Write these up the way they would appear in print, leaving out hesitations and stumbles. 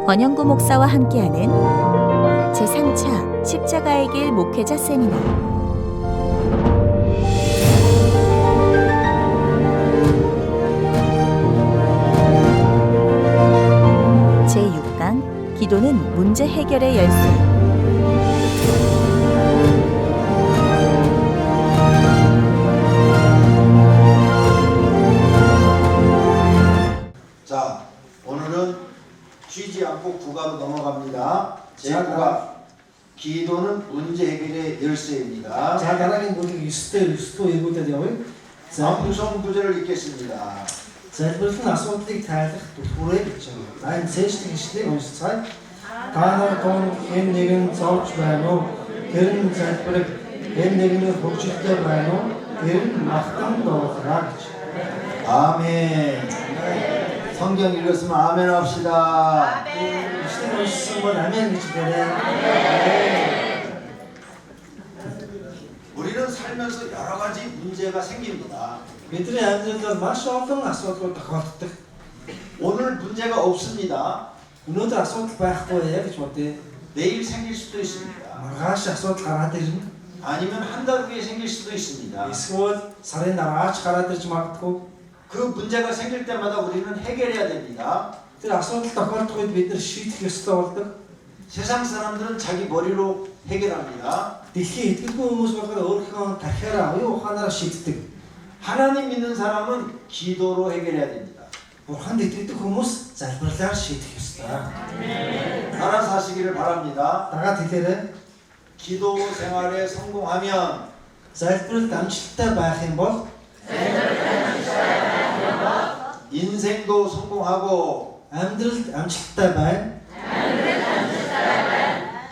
권영구 목사와 함께하는 제3차 십자가의 길 목회자 세미나 제6강 기도는 문제 해결의 열쇠. 자, 오늘은 쉬지 않고 국가로 넘어갑니다. 제9가 기도는 문제 해결의 열쇠입니다. За дараагийн бүлэг 9-р эвгүүдэд явъя. За 암송 구절을 읽겠습니다. залбирал нь асуудлыг тайлах түлхүүрээ гэж байна. Энэ цээжлэг ишлэгийг уншицгаая. Та нар дуун хэн нэгэн зовж байна уу? Тэр нь залбирал хэн нэгний хөгжилтэй байна уу? Тэр нь магтан дуулаа гэж. 아멘. 성경 읽었으면 아멘 합시다. 이шлэгийг уншсан бол 아멘 гэж хэлээрэй. 우리는 살면서 여러 가지 문제가 생깁니다. бидний амьдралд маш олон асуудлууд тохиолддог. 오늘 문제가 없습니다. Өнөөдөр асуудал байхгүй яа гэж бодъё. 내일 생길 수도 있습니다. Маргааш асуудал гараад ирнэ. 아니면 한 달 후에 생길 수도 있습니다. Эсвэл сарын дараач гараад ирж магадгүй. 그 문제가 생길 때마다 우리는 해결해야 됩니다. Тэр асуудал тохиолдох үед бид нар шийдэх ёстой болдог. 세상 사람들은 자기 머리로 해결합니다. Дэлхийн итгэдэггүй хүмүүс болохоор өөрийнхөө тархиараа оюун ухаанаараа шийддэг. 하나님 믿는 사람은 기도로 해결해야 됩니다. Бурханд итгэдэг хүмүүс залбирлаар шийдэх ёстой. 따라서 하시기를 바랍니다. Дагаад хэлээрэй. 기도 생활에 성공하면 Залбиралд амжилттай байх юм бол 인생도 성공하고 амьдралд амжилттай байна.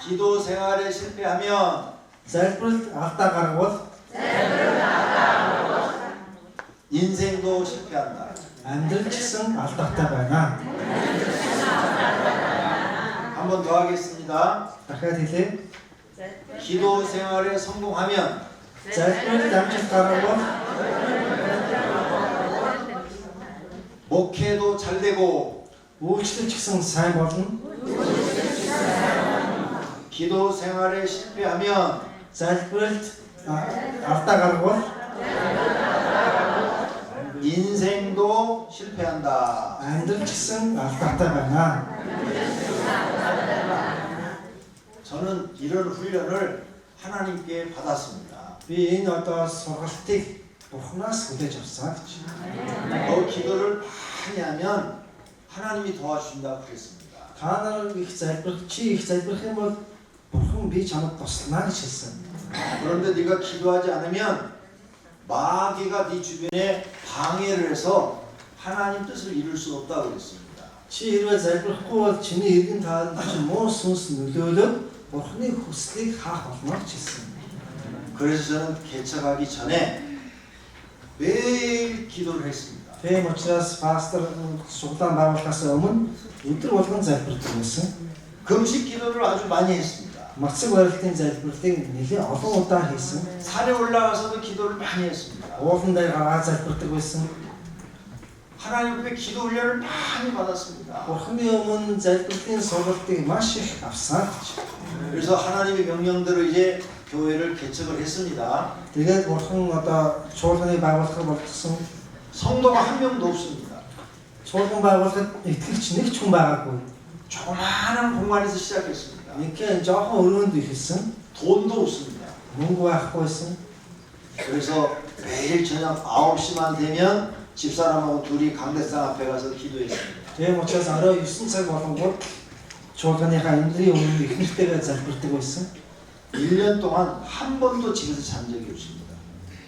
기도 생활에 실패하면 Залбиралд алдаа гаргавал 인생도 실패한다. амьдрал ч гэсэн алдаатай байна. 한 번 더 하겠습니다. Дахиад хэлээ. 기도 생활에 성공하면 Залбиралд амжилт гаргавал 목회도 잘 되고 үйлчлэл ч гэсэн сайн болно. 기도 생활에 실패하면 Залбиралд алдаа гаргавал 인생도 실패한다. амьдрал ч гэсэн алдаатай байна. 저는 이런 훈련을 하나님께 받았습니다. Би энэ одоо сургалтыг Бурханаас хүлээж авсан гэж. 너 기도를 많이 하면 하나님이 도와준다고 그랬습니다. Та нар их залбирах чи их залбирах юм бол Бурхан би чамд туслана гэж хэлсэн. 그런데 네가 기도하지 않으면 마귀가 네 주변에 방해를 해서 하나님 뜻을 이룰 수 없다고 그랬습니다. Чи хэрвээ залбирахгүй бол чиний эргэн тойронд чи муу сүнс нөлөөлөд Бурханы хүслийг хаах болно гэж хэлсэн. 그래서 저는 개척하기 전에 매일 기도를 했습니다. Тийм учраас пастор суглаан байгуулахаас өмнө өдөр болгон залбирдаг байсан. 금식 기도를 아주 많이 했습니다. Мацаг барилтын залбирлыг нэлээд олон удаа хийсэн. 산에 올라가서도 기도를 많이 했습니다. Уулан дээр гараад залбирдаг байсан. 하나님 앞에 기도 훈련을 많이 받았습니다. Бурханы өмнө залбирлын сургалтыг маш их авсан гэж. 그래서 하나님의 명령대로 이제 교회를 개척을 했습니다. Тэгээд Бурхан одоо чуулганыг байгуулахыг болчихсон. 성도가 한 명도 없습니다. Чуулган байгуулахад итгэгч нэг ч хүн байгаагүй. 조그마한 공간에서 시작했습니다. Нэг жоохон өрөөнд ихсэн. 돈도 없습니다. Мөнгө байхгүйсэн. 그래서 매일 저녁 9시만 되면 집사람하고 둘이 강대상 앞에 가서 기도했습니다. Тийм учраас орой 9 цаг болгонгууд чуулганыхаа эндрийн өмнө их нэртэйгээ залбирдаг байсан. 1년 동안 한 번도 집에서 잔 적이 없습니다.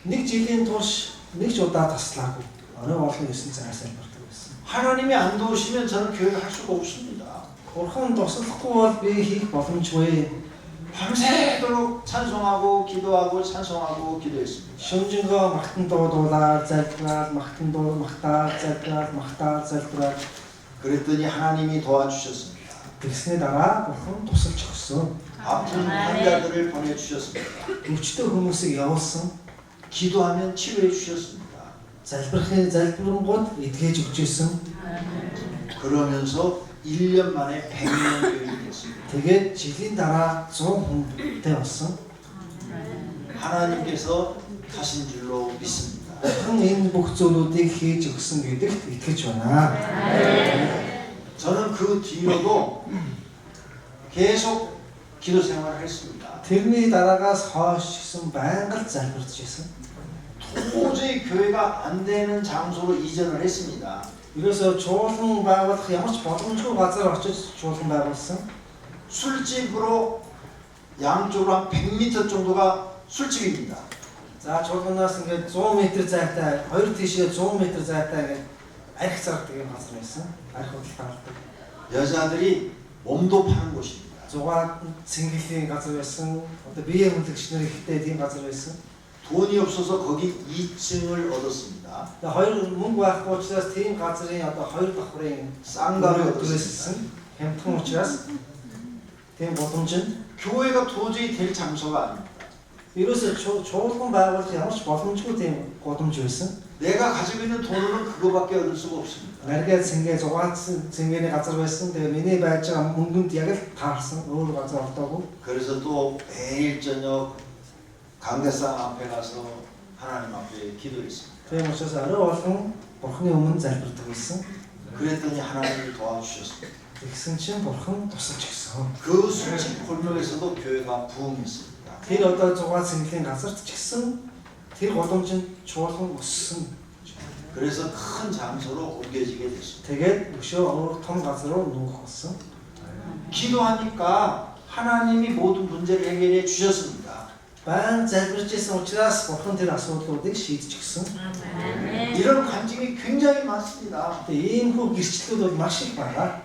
Нэг жилийн турш нэг ч удаа таслаагүй. Орой болгон 9 цагаас залбирдаг байсан. 하나님이 안 도우시면 저는 교회를 할 수가 없습니다. Бурхан туслахгүй бол би хийх боломжгүй. 밤새도록 찬송하고 기도하고 찬송하고 기도했습니다. Шөнжөнгөө магтан дуудуулаад залбираад магтан дуу магтаад залбираад магтаад залбираад 그랬더니 하나님이 도와주셨습니다. тэгсний дараа Бурхан тусалж өгсөн. 아픈 환자들을 보내주셨습니다. Өвчтөе хүмүүсийг явуулсан. 기도하면 치료해 주셨습니다. залбирахын залбирангууд эдгэж өгчээсэн. 그러면서 1년 만에 100명 교인이 됐습니다. Тэгээд жилийн дараа 100 хүн 되었어. 하나님께서 하신 줄로 믿습니다. Бурхан энэ бүх зүйлүүдийг хийж өгсөн гэдэгт итгэж байна. 저는 그 뒤로도 계속 기도 생활을 했습니다. тэрний дараагаас хойш гэсэн байнга л залбирч байсан. 도저히 교회가 안 되는 장소로 이전을 했습니다. Ерөөсөө чуулган байгуулах ямар ч боломжгүй газар очиж чуулган байгуулсан. 술집으로 양쪽으로 한 100m 정도가 술집입니다. За чуулганаас ингээд 100 м зайтай, хоёр тийшээ 100 м зайтай ингээд арх зардаг юм газар байсан. Арх худал гаргадаг. 여자들이 몸도 파는 곳입니다. Зугаад цэнгэлийн газар байсан. Одоо биеэ хүлэгч нар ихтэй тийм газар байсан. 돈이 없어서 거기 2층을 얻었습니다. Тэгээ хоёр мөнгө байхгүй учраас тийм газрын одоо хоёр давхрын 쌍가를 얻었습니다. өдрөөссөн. Хямдхан учраас тийм боломж нь 교회가 도저히 될 장소가 아닙니다. ерөөсөө чуулган байгуулах ямар ч боломжгүй тийм голомж байсан. 내가 가지고 있는 돈으로는 그거밖에 얻을 수가 없습니다. Наргээ цэнгээ зугаад цэнгээний газар байсан. Тэгээ миний байж байгаа мөнгөнд яг л таарсан. өөр газар олдоогүй. 그래서 또 매일 저녁 강대상 앞에 가서 하나님 앞에 기도했습니다. Тийм учраас орой болгон Бурхны өмнө залбирдаг байсан. 그랬더니 하나님이 도와주셨습니다. Тэгсэн чинь Бурхан тусалж өгсөн. 그 술집 골목에서도 교회가 부흥했습니다. Тэр одоо зугаад цэнгэлийн газарт ч гэсэн тэр голомжинд чуулган өссөн. 그래서 큰 장소로 옮겨지게 됐습니다. Тэгээд өшөө өөр том газар руу нүүх болсон. 기도하니까 하나님이 모든 문제를 해결해 주셨습니다. Баян залбирч байсан учраас Бурхан тэр асуудлуудыг шийдэж өгсөн. 이런 간증이 굉장히 많습니다. Тэгээд иймэрхүү гэрчлэлүүд бол маш их байна.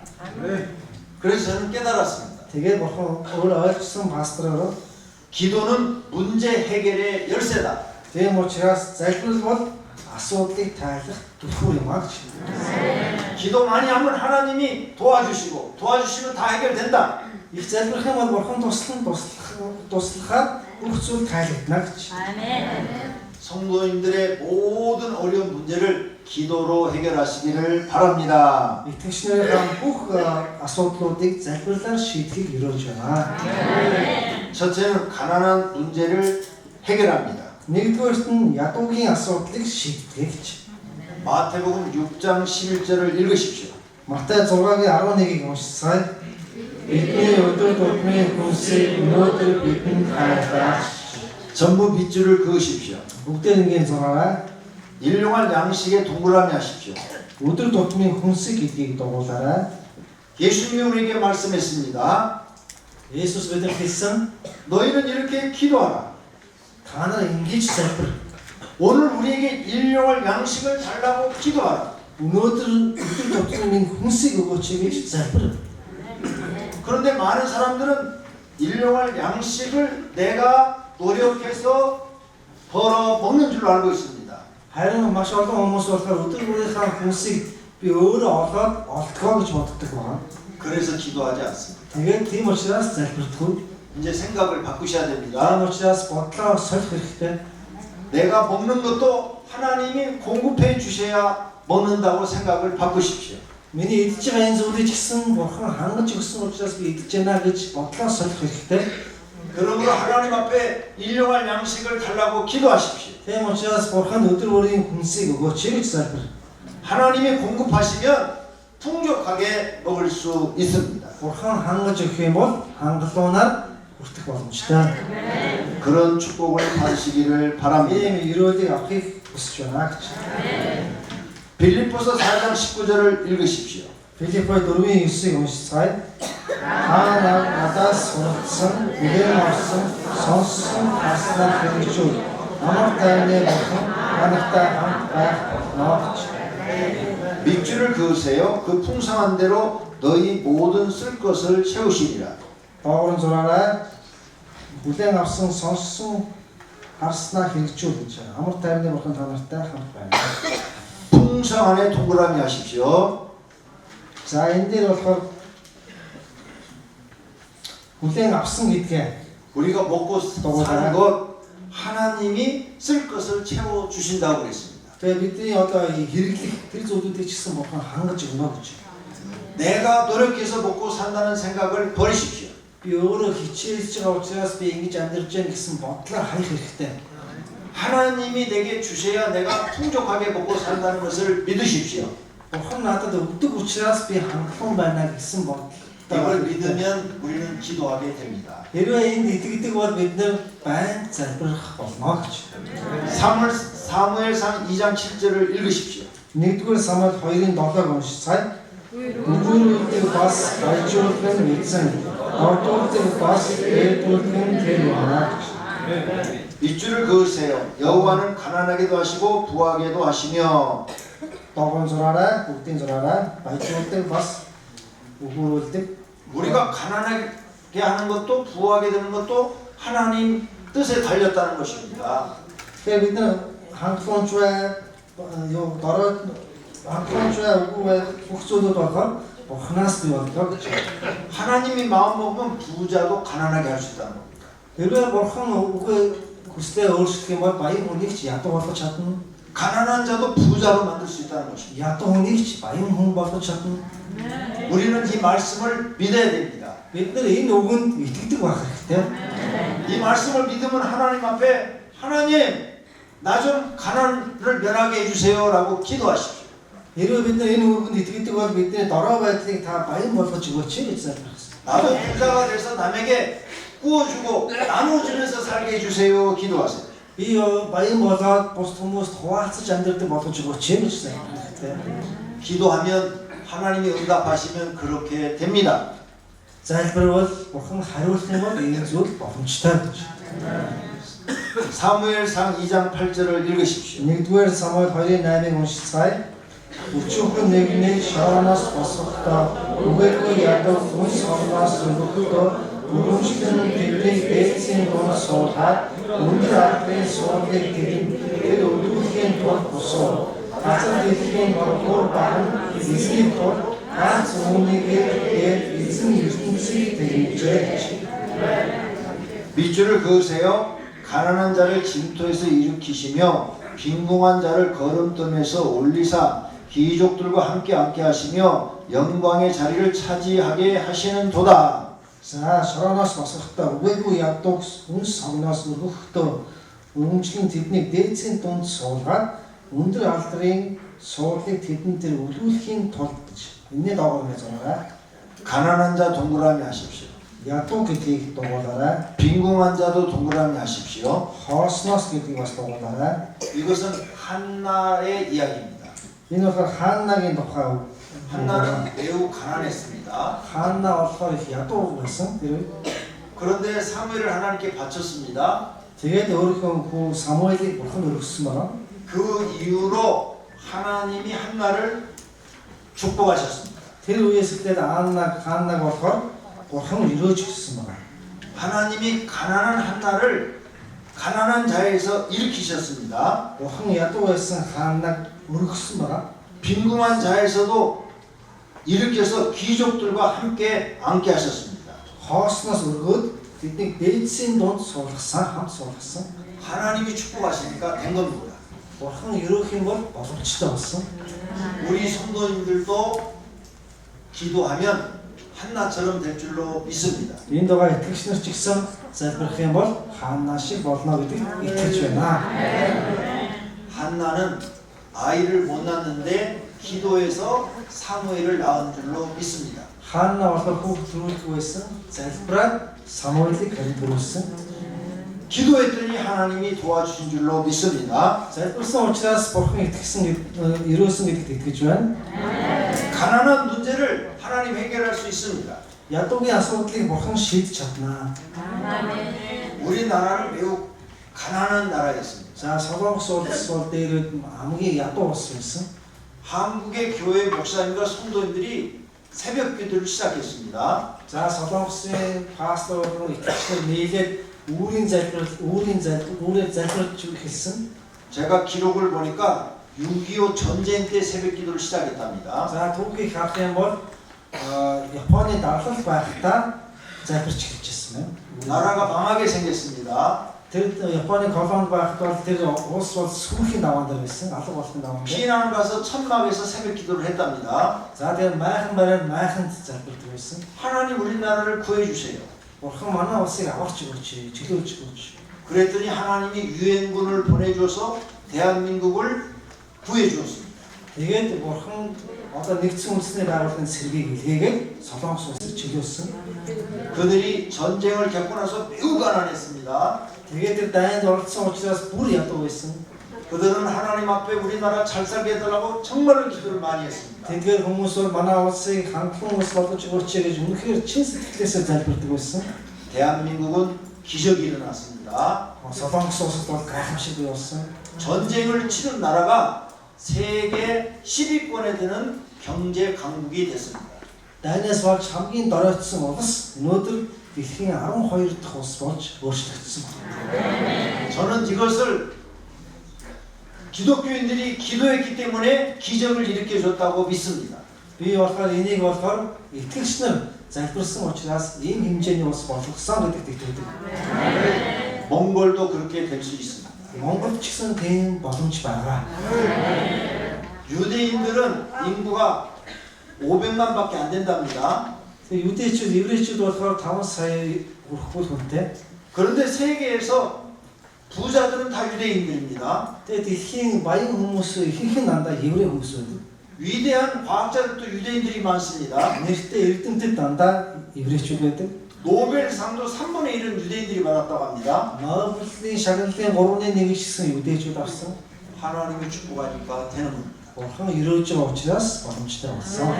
그래서 저는 깨달았습니다. Тэгээд Бурхан өөрөө ойлгосон пастороор 기도는 문제 해결의 열쇠다. тийм учраас залбирал бол асуудлыг тайлах түлхүүр юм аа гэж. 기도 많이 하면 하나님이 도와주시면 다 해결된다. Их залбирах юм бол Бурхан туслахаар бүх зүйл тайлагдана гэж. 성도님들의 모든 어려운 문제를 기도로 해결하시기를 바랍니다. Итгэгчнэрийн бүх асуудлуудыг залбирлаар шийдэхийг ерөөж байна. 첫째는 가난한 문제를 해결합니다. Нэгдүгээрт нь ядуугийн асуудлыг шийддэг гэж. 마태복음 6장 11절을 읽으십시오. Матай 6-гийн 11-ийг уншицгаая. Бидний өдөр тутмын хүнсийг өнөөдөр бидэнд хайлгаач. 전부 밑줄을 그으십시오. Бүгдээ нэгэн зураарай. 일용할 양식에 동그라미 하십시오. Өдөр тутмын хүнсийг гэдгийг дугуулаарай. 예수님이 우리에게 말씀했습니다. Есүс бидэнд хэлсэн 너희는 이렇게 기도하라. та нар ингэж залбир. 오늘 우리에게 일용할 양식을 달라고 기도하라. Өнөөдөр өдөр тутмын минь хүнсийг өгөөч гэж залбир. 그런데 많은 사람들은 일용할 양식을 내가 노력해서 벌어 먹는 줄로 알고 있습니다. Харин маш олон хүмүүс болохоор өдөр бүрийнхаа хүнсийг би өөрөө олоод олдгоо гэж боддог байна. 그래서 기도하지 않습니다. Тэгээд тийм учраас залбирдаггүй. 이제 생각을 바꾸셔야 Тийм 됩니다. учраас бодлоо солих хэрэгтэй. 내가 먹는 것도 하나님이 공급해 주셔야 먹는다고 생각을 바꾸십시오. Миний идж байгаа энэ зүйлийг ч гэсэн Бурхан хангаж өгсөн учраас би идж байна гэж бодлоо солих хэрэгтэй. 그러므로 하나님 앞에 일용할 양식을 달라고 기도하십시오. Тийм учраас Бурхан өдөр бүрийн хүнсийг өгөөч гэж залбир. 하나님이 공급하시면 풍족하게 먹을 수 있습니다. Бурхан хангаж өгөх юм бол хангалуунаар хүртэх боломжтой. 그런 축복을 받으시기를 바랍니다. Ийм өрөөлийг авахыг хүсэж байна гэж. 빌립보서 4장 19절을 읽으십시오. Филиппой 4:9-ийг уншицгаая. Та надаас суралцсан, нэгэн орсон, сонссон хаснаа хэрэгжүүл. Амар тайвны Бурхан танартай хамт байх болнооч. 밑줄을 그으세요. 그 풍성한 대로 너희 모든 쓸 것을 채우시리라. Доогоор зураарай. Бүлээн авсан, сонссон харснаа хэрэгжүүл гэж. Амар тайвны Бурхан танартай хамт байна. 풍성한에 동그라미 하십시오. За энэ дээр болохоор бүлээн авсан гэдгээ 우리가 먹고 사는 것 하나님이 쓸 것을 채워 주신다고 그랬습니다. тэгээ бидний одоо хэрэглэх тэр зүйлүүдийг ч гэсэн Бурхан хангаж өгнө гэж. 내가 노력해서 먹고 산다는 생각을 버리십시오. Би өөрөө хичээлж байгаа учраас би ингэж амьдарч байна гэсэн бодлоо хаях хэрэгтэй. 하나님이 내게 주셔야 내가 풍족하게 먹고 산다는 것을 믿으십시오. Бурхан надад өгдөг учраас би хангалуун байна гэсэн бодлоо. 이걸 믿으면 우리는 기도하게 됩니다. Хэрвээ энд итгэдэг бол бид нэр байн залбирах болно гэж. 사무엘상 2장 7절을 읽으십시오. 1-р Самуэль 2-ын 7-ыг уншицгаая. Өгүүлдэг бас гайжуулах нь эзэн. Ордуулдаг бас ээлжүүлэх нь тэр байна. 밑줄을 그으세요. 여호와는 가난하게도 하시고 부하게도 하시며. Догоон зураарай, бүгдийн зураарай. Баяжуулдаг бас өгүүлдэг. 우리가 가난하게 하는 것도 부하게 되는 것도 하나님 뜻에 달렸다는 것입니다. Тэгэхээр бид нар хангалуунч бай, юу дорой хангалуунч бай, үгүй бай бүх зүйлүүд болохоор Бурханаас бий болдог гэж. 하나님이 마음 먹으면 부자도 가난하게 할 수 있다는 겁니다. Хэрвээ Бурхан үгүй хүслээ өөрчлөх юм бол баян хүнийг ч ядуу болгож чадна. 가난한 자도 부자로 만들 수 있다는 것입니다. Ядуу хүнийг ч баян хүн болгож чадна. 우리는 이 말씀을 믿어야 됩니다. Бид нар энэ үгэнд итгэдэг байх хэрэгтэй. 이 말씀을 믿으면 하나님 앞에 하나님 나 좀 가난을 면하게 해주세요라고 기도하십시오. Хэрвээ бид нар энэ үгэнд итгэдэг бол бидний дорой байдлыг та баян болгож өгөөч гэж залбирсан. 나도 부자가 돼서 남에게 구워주고 나눠주면서 살게 해주세요. 기도하세요. Би баян болоод бус хүмүүст хуваалцаж амьдрдаг болгож өгөөч гэж залбирсан. 기도하면 하나님이 응답하시면 그렇게 됩니다. Залбирвал Бурхан хариулах юм бол ийм зүйл боломжтой гэж. 사무엘상 2장 8절을 읽으십시오. 1-р Самуэль 2:8-ыг уншицгаая. Өчүүхэн нэгний шороноос босохдоо үгээгүй ядуу хүнс орноос өргөхдөө өрөмжлөн тэдний дээдсийн дунд суулгаад өндөр албаны суулгыг тэр өдөртгийн тулд босоо. Газар дэлхийн боргоор баган эзний тулд ганц үүнийгээр эзэн ертөнцийг тэгжээ. 밑줄을 그으세요. 가난한 자를 진토에서 일으키시며 빈궁한 자를 거름돈에서 올리사 귀족들과 함께 앉게 하시며 영광의 자리를 차지하게 하시는 도다. За шороноос босохдоо үгээгүй ядуу хүнс орноос өргөхдөө өрөмжлөн тэднийг дээдсийн дунд суулгаад өндөр алдрын суулгыг тэдэнд тэр өлүүлэхийн тулд гэж. Энэний доогоор гэж байна. 가난한 자 동그라미 하십시오. Ядуу гэдгийг дугуулаарай. 빈궁한 자도 동그라미 하십시오. Хоосноос гэдгийг бас дугуулаарай. 이것은 한나의 이야기입니다. Энэ болохоор Ханнагийн тухай үг. 한나는 매우 가난했습니다. Ханна болохоор их ядуу байсан. Тэр 그런데 사무엘을 하나님께 바쳤습니다. тэгээд өөрийнхөө хүү Самуэлийг Бурхан өргөссөн байна. 그 이후로 하나님이 한나를 축복하셨습니다. Тэр үеэс эхлээд Ханнаг болохоор Бурхан өрөөж өгсөн байна. 하나님이 가난한 한나를 가난한 자에서 일으키셨습니다. Бурхан ядуу байсан Ханнаг өргөссөн байна. 빈궁한 자에서도 일으켜서 귀족들과 함께 앉게 하셨습니다. Хоосноос өргөөд тэднийг дээдсийн дунд суулгасан, хамт суулгасан. 하나님이 축복하시니까 된 겁니다. Бурхан өрөөх юм бол боломжтой болсон. 우리 성도님들도 기도하면 한나처럼 될 줄로 믿습니다. Энд байгаа итгэгч нар ч гэсэн залбирах юм бол Ханна шиг болно гэдэгт итгэж байна. 한나는 아이를 못 낳는데 기도해서 사무엘을 낳은 줄로 믿습니다. Ханна болохоор хүүхэд төрүүлэх байсан. Залбираад Самуэлийг харилуулсан. 기도했더니 하나님이 도와주신 줄로 믿습니다. Залбирсан учраас Бурхан өрөөсөн гэдэгт итгэж байна. 가난한 문제를 하나님 해결할 수 있습니다. Ядуугийн асуудлыг Бурхан шийдэж чадна. 우리나라는 매우 가난한 나라였습니다. За Солонгос улс бол дээр хамгийн ядуу улс байсан. 한국의 교회 목사님과 성도님들이 새벽 기도를 시작했습니다. За Солонгосын пасторууд итгэгчдэр нийлээд үүрийн залбирч эхэлсэн. 제가 기록을 보니까 6.25 전쟁 때 새벽 기도를 시작했답니다. За түүхийг харах юм бол Японы давлал байхдаа залбирч эхэлчихсэн байна. 나라가 망하게 생겼습니다. Тэр Японы колонд байхад бол тэр улс бол сүрхийн даваан дээр байсан. Алга болсон даваан дээр. 피난 가서 천막에서 새벽 기도를 했답니다. За тэгээд майхан бариад майханд залбирдаг байсан. 하나님 우리나라를 구해 주세요. Бурхан манай улсыг аварч өгөөч, чөлөөлж өгөөч. 그랬더니 하나님이 유엔군을 보내줘서 대한민국을 구해 주었습니다. Тэгээд бурхан одоо нэгдсэн үндэсний байгууллагын сэргийг илгээгээд Солонгос улсыг чөлөөлсөн. 그들이 전쟁을 겪고 나서 매우 가난했습니다. Тэгээд тэр дайнд оролцсон учраас бүр ядуу байсан. 그들은 하나님 앞에 우리나라 잘 살게 해달라고 정말로 기도를 많이 했습니다. Тэдгээр хүмүүс бол манай улсыг хандлан улс болгож өгөөч гэж үнэхээр чин сэтгэлээсээ залбирдаг байсан. 대한민국은 기적이 일어났습니다. Солонгос улсад бол гайхамшиг болсон. 전쟁을 치른 나라가 세계 10위권에 드는 경제 강국이 됐습니다. Дайнаас болж хамгийн доройтсон улс өнөөдөр дэлхийн 12 дахь улс болж өөрчлөгдсөн. 저는 이것을 기독교인들이 기도했기 때문에 기적을 일으켜줬다고 믿습니다. Би болохоор энийг болохоор итгэгч нар залбирсан учраас ийм хэмжээний улс болгосон гэдэгт итгэдэг. 몽골도 그렇게 될 수 있습니다. Монголд ч гэсэн тийм боломж байгаа. 유대인들은 인구가 500만밖에 안 된답니다. Тэгээ 유대чүүд, еврейчүүд болохоор 5 сая хүрэхгүй хүнтэй. 그런데 세계에서 부자들은 다 유대인들입니다. Тэгээ дэлхийн баян хүмүүс ихэнх нь дандаа еврей хүмүүс байдаг. 위대한 과학자들도 유대인들이 많습니다. Нэртэй эрдэмтэд дандаа еврейчүүд байдаг. 노벨상도 3분의 1은 유대인들이 받았다고 합니다. Нобелийн шагналын 3-ны 1-ийг гэсэн еврейчүүд авсан. 하나님이 축복하니까 되는 겁니다. Бурхан өрөөж байгаа учраас боломжтой болсон.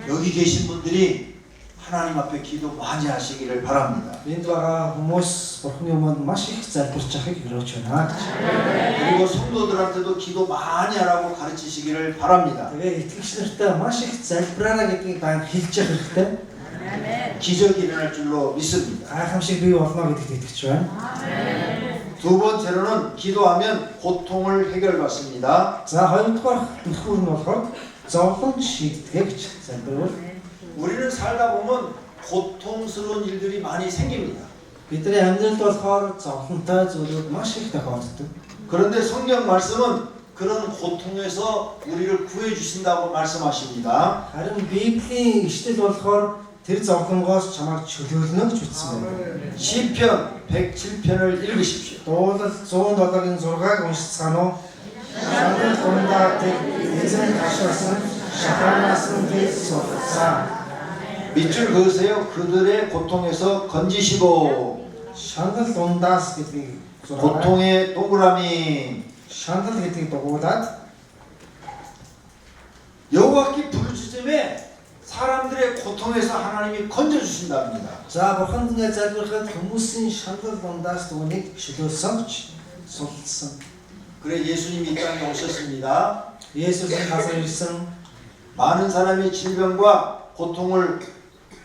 여기 계신 분들이 하나님 앞에 기도 많이 하시기를 바랍니다. Энд байгаа хүмүүс Бурханы өмнө маш их залбирч байгааг өрөөж байна. 그리고 성도들한테도 기도 많이 하라고 가르치시기를 바랍니다. Тэгээ итгэгч нартай маш их залбираараа гэдгийг баян хэлж явах хэрэгтэй. 기적이 일어날 줄로 믿습니다. Гайхамшиг бий болно гэдэгт итгэж байна. 두 번째로는 기도하면 고통을 해결받습니다. За хоёрдугаар түлхүүр нь болохоор зовлон шийддэг гэж залбирвал 우리는 살다 보면 고통스러운 일들이 많이 생깁니다. бидний амьдралд болохоор зовлонтой зүйлүүд маш их тохиолддог. 그런데 성경 말씀은 그런 고통에서 우리를 구해 주신다고 말씀하십니다. Харин Библийн ишлэл болохоор тэр зовлонгоос чамайг чөлөөлнө гэж үздсэн байна. 시편 107편을 읽으십시오. Дуулал 107-гийн 6-ыг уншицгаана уу? Шанал дундаа тэр эзэн гашаасан шаханаас нь дэс сулсан. 밑줄 그으세요. 그들의 고통에서 건지시고. Шанал дундаас гэдгийг зургаа. 고통의 동그라미. Шанал гэдгийг дугуулад 여호와께 부르짖음에 사람들의 고통에서 하나님이 건져주신답니다. за бурханд ингээ залбирахад хүмүүсийн шанал дундаас түүнийг шилүүлсэн ч сулсан. 그래 예수님이 이 땅에 오셨습니다. Есүс газар ирсэн. 많은 사람의 질병과 고통을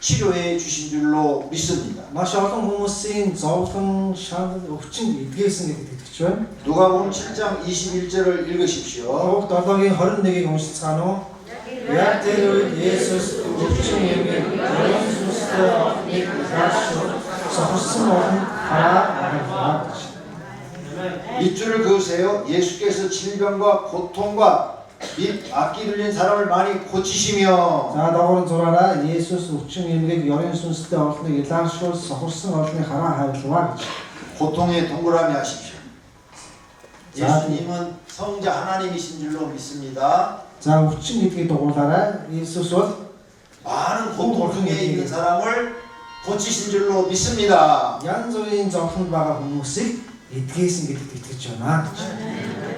치료해 주신 줄로 믿습니다. Маш олон хүмүүсийн зовлон, шанал, өвчин эдгээсэн гэдэгт итгэж байна. 누가복음 7장 21절을 읽으십시오. Луг 7-гийн 21-ийг уншицгаана уу? Яг тэр үед Есүс өвчин эмгэг орон сүнстэй одныг заашгүй сохорсон орон хараа. 밑줄을 그으세요. 예수께서 질병과 고통과 및 악기 들린 사람을 많이 고치시며. За доогоор зураараа Есүс өвчин эмгэг орон сүнстэй орныг илаашгүй сохорсон орны хараа хайрлаа гэж. 고통의 동그라미 하십시오. 예수님은 성자 하나님이신 줄로 믿습니다. За өвчин гэдгийг дугуулаарай. Есүс бол 많은 고통 중에 있는 사람을 고치신 줄로 믿습니다. янз бүрийн зовлонд байгаа хүмүүсийг эдгээсэн гэдэгт итгэж байна.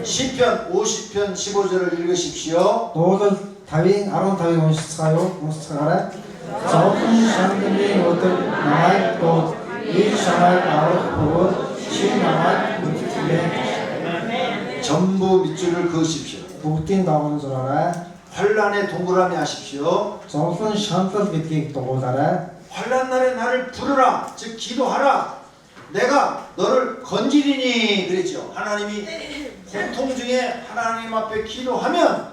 시편 50편 15절을 읽으십시오. Дуулал 50-ийн 15-ыг уншицгаарай. Зовлон шанганы өдөр намайг дууд, ил шамайг авах бөгөөд чи намайг мэдтгий. 전부 밑줄을 그으십시오. Бүгдийн доогоор зураарай. 환란의 동그라미 하십시오. Зовлон шаналл гэдгийг дугуулаарай. 환란 날에 나를 부르라. 즉 기도하라. 내가 너를 건지리니 그랬죠. 하나님이 고통 중에 하나님 앞에 기도하면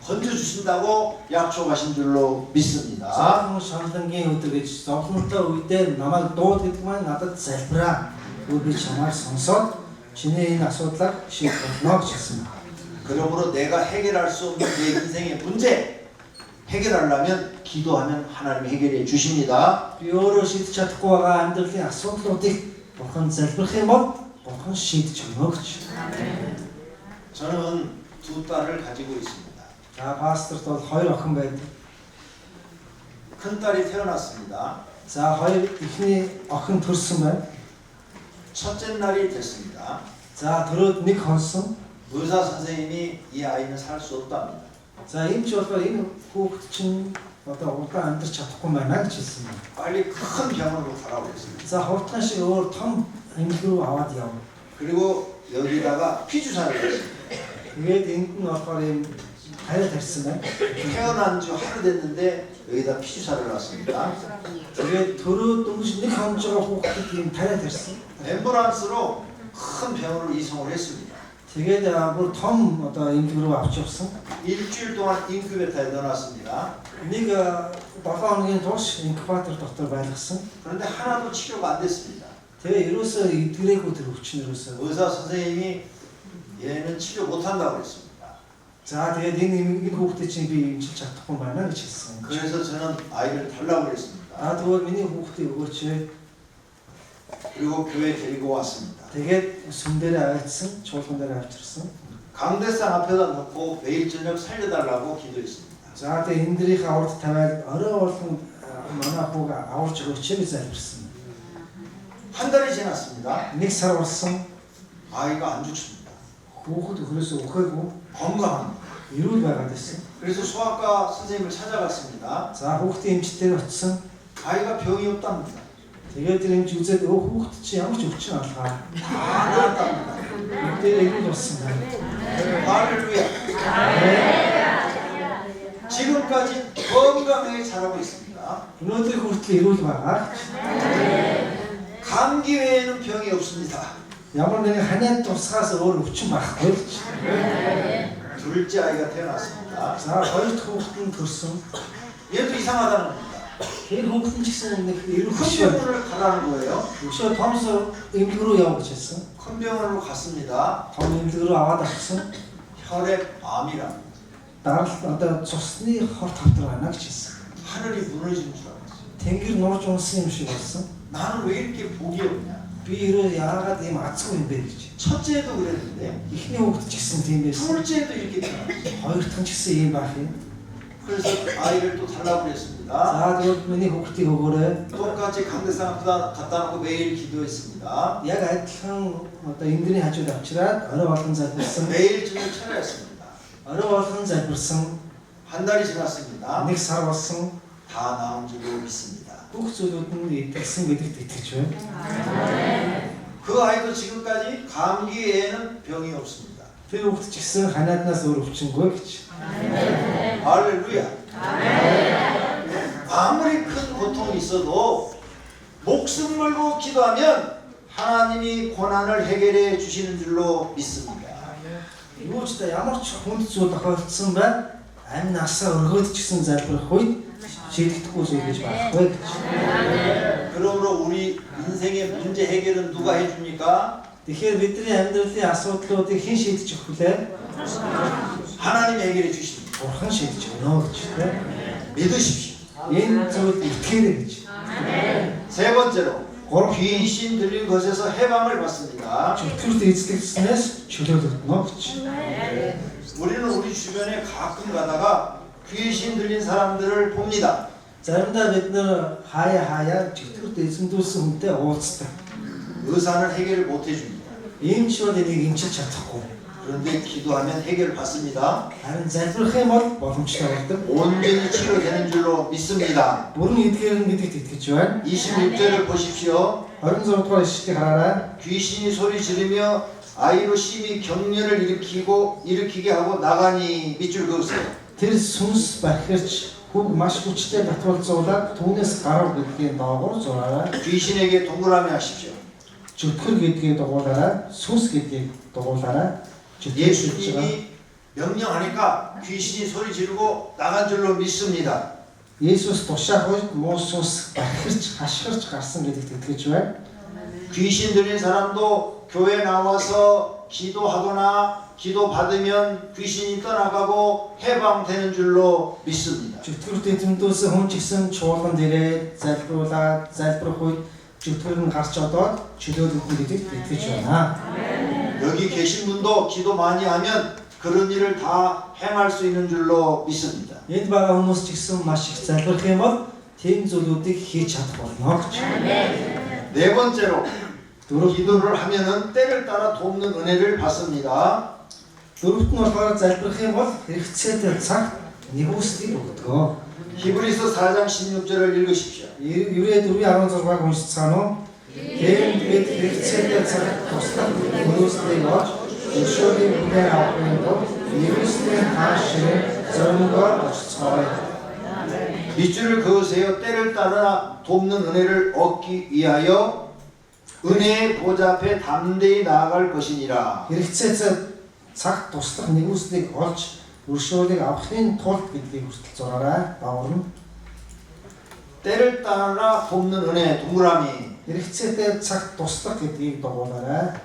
건져주신다고 약속하신 줄로 믿습니다. Зовлон шаналлын өдөр гэж зовлонтой үедээ намайг дууд гэдэг маань надад залбираа би чамайг сонсоод чиний энэ асуудлыг шийдэх болно гэж хэлсэн. 그러므로 내가 해결할 수 없는 내 인생의 문제 해결하려면 기도하면 하나님이 해결해 주십니다. Би өөрөө шийдэж чадахгүй байгаа амьдралын асуудлуудыг Бурхан залбирах юм бол Бурхан шийдэж өгнө гэж. 저는 두 딸을 가지고 있습니다. За пасторт бол 2 охин байдаг. 큰 딸이 태어났습니다. За 2 эхний охин төрсөн байна. 첫째 날이 됐습니다. За түрүүд нэг хонсон. 의사 선생님이 이 아이는 살 수 없답니다. За энэ ч болохоор энэ хүүхэд чинь одоо удаан амьдарч чадахгүй байна гэж хэлсэн байна. 빨리 큰 병원으로 가라고 했습니다. За хурдхан шиг өөр том эмнэлэг рүү аваад яв. 그리고 여기다가 피주사를 했습니다. Тэгээд энд нь болохоор юм хайр тарьсан байна. 태어난 지 하루 됐는데 여기다 피주사를 놨습니다. Тэгээд төрөө дөнгөж нэг хонж байгаа хүүхэд юм хайр тарьсан. 앰뷸런스로 큰 병원으로 이송을 했습니다. Тэгээд бүр том одоо эмнэлэг рүү авч явсан. 일주일 동안 인큐베이터에 넣어놨습니다. Нэг 7 хоногийн турш инкубатор дотор байлгасан. 그런데 하나도 치료가 안 됐습니다. Тэгээ ерөөсөө эдгэрээгүй тэр өвчин ерөөсөө. 의사 선생님이 얘는 치료 못한다고 그랬습니다. За тэгээд энэ хүүхдээ чинь би эмчилж чадахгүй байна гэж хэлсэн. 그래서 저는 아이를 달라고 그랬습니다. Тэгвэл миний хүүхдээ өгөөч. 그리고 교회 데리고 왔습니다. Тэгээд сүм дээрээ аваадсан, чуулган дээр авчирсан. 강대상 앞에다 놓고 매일 저녁 살려달라고 기도했습니다. За тэгээд эндрийнхээ аварт тавиад орой болгон манай хүүг аварч өгөөч гэж залбирсан. 한 달이 지났습니다. Нэг сар болсон. 아이가 안 좋습니다. Хүүхэд өхрөөсөө өхөөгүй 건강합니다. эрүүл байгаад байсан. 그래서 소아과 선생님을 찾아갔습니다. За хүүхдийн эмчтэй очсон. 아이가 병이 없답니다. Тэгээд тэр эмч үзээд хүүхэд чи ямар ч өвчин алгаа. 다 나았답니다. Тэр эрүүл болсон байна. 할렐루야. 지금까지 건강하게 자라고 있습니다. Өнөөдөр хүртэл эрүүл байгаа. 감기 외에는 병이 없습니다. Ямар нэгэн ханиад тусгаас өөр өвчин байхгүй гэж. 둘째 아이가 태어났습니다. За хоёр дахь хүүхэд нь төрсөн. 얘도 이상하다는 겁니다. Тэр хүүхэд нь ч гэсэн нэг эрүүл 큰 хөшөө. 병원을 가라는 거예요. Өшөө томсоо эмнэлэг рүү яв гэж хэлсэн. 큰 병원으로 갔습니다. Том эмнэлэг рүү аваад авсан. 혈액암이랍니다. Даралт одоо цусны хорт хавдар байна гэж хэлсэн. 하늘이 무너지는 줄 알았어요. Тэнгэр нурж унсан юм шиг болсон. 나는 왜 이렇게 복이 없냐? Би ерөө яагаад ийм азгүй юм бэ гэж. 첫째도 그랬는데 Эхний хүүхэд ч гэсэн тийм байсан. 둘째도 이렇게 태어났어요. Хоёр дахь нь ч гэсэн ийм байх юм. 그래서 아이를 또 달라고 그랬습니다. За тэгвэл миний хүүхдийг өгөөрэй. 똑같이 강대상 앞에다 갖다 놓고 매일 기도했습니다. Яг адилхан одоо эндрийн хажууд авчираад орой болгон залбирсан. 매일 저녁 철야했습니다. Орой болгон залбирсан. 한 달이 지났습니다. Нэг сар болсон. 다 나은 줄로 믿습니다. Бүх зүйлүүд нь итгэсэн гэдэгт итгэж байна. 그 아이도 지금까지 감기 외에는 병이 없습니다. Тэр хүүхэд ч гэсэн ханиаднаас өөр өвчингүй гэж. 할렐루야. 아무리 큰 고통이 있어도 목숨 걸고 기도하면 하나님이 고난을 해결해 주시는 줄로 믿습니다. Юу ч та ямар ч хүнд зүйл тохиолдсон байна. Амь насаа өргөөд ч гэсэн залбирах үед шийдэгдэхгүй зүйл гэж байхгүй гэж. 그러므로 우리 인생의 문제 해결은 누가 해줍니까? Тэгэхээр бидний амьдралын асуудлуудыг хэн шийдэж өгөх вэ? 하나님이 해결해 주십니다. Бурхан шийдэж өгнө гэж тийм. 믿으십시오. Энэ зүйлд итгээрэй гэж. 세 번째로 귀신 들린 것에서 해방을 받습니다. Чөтгөрт эзлэгдснээс чөлөөлөгднө гэж. 우리는 우리 주변에 가끔 가다가 귀신 들린 사람들을 봅니다. Заримдаа бид нэр хаяа чөтгөрт эзэмдүүлсэн хүнтэй уулздаг. 의사는 해결을 못 해줍니다. Иймч бол энийг эмчилж чадахгүй. 그런데 기도하면 해결 받습니다. Харин залбирах юм бол боломжтой болдог. 온전히 치료되는 줄로 믿습니다. Бүрэн эдгээр нь гэдэгт итгэж байна. 26절을 보십시오. 26 дугаар ишлэлийг хараарай. 귀신이 소리 지르며 아이로 심히 경련을 일으키게 하고 나가니 밑줄 그으세요. Тэр сүнс бахирч хүүг маш хүчтэй татвалзуулаад түүнээс гарав гэдгийг доогуур зураарай. 귀신에게 동그라미 하십시오. Чөтгөр гэдгийг дугуулаарай. Сүнс гэдгийг дугуулаарай. 예수님이 명령하니까 귀신이 소리 지르고 나간 줄로 믿습니다. Есүс тушаах үед муу сүнс бахирч хашгирч гарсан гэдэгт итгэж байна. 귀신 들린 사람도 교회 나와서 기도하거나 기도 받으면 귀신이 떠나가고 해방되는 줄로 믿습니다. Чөтгөр дэвтэмдөөс хүн ч гэсэн чуулган дээрээ залбирах үед чөтгөр нь гарч одоод чөлөөлөлтөн гэдэгт итгэж байна. 여기 계신 분도 기도 많이 하면 그런 일을 다 행할 수 있는 줄로 믿습니다. Энд байгаа хүмүүс ч гэсэн маш их залбирх юм бол тийм зүйлүүдийг хийж чадах болно гэж. 네 번째로 기도를 하면은 때를 따라 돕는 은혜를 받습니다. Дөрөвт нь болохоор залбирх юм бол хэрэгцээтэй цагт нэгүслийг өгдөг. 히브리서 4장 16절을 읽으십시오. Еврей 4:16-ыг уншицгаана уу? Тэгээд бид хэрэгцээтэй цагт туслах нэгүслийг олж өшөөгийн бүхэн авахын тулд нэгүслийн хаашаа зоримгоор очицгоё. 밑줄을 그으세요. 때를 따라 돕는 은혜를 얻기 위하여 은혜의 보좌 앞에 담대히 나아갈 것이니라. Хэрэгцээтэй цагт туслах нэгүслийг олж өршөөлийг авахын тулд гэдгийг хүртэл зураарай. Бааварна. 때를 따라 돕는 은혜 동그라미. Хэрэгцээтэй цагт туслах гэдгийг дагуулаарай.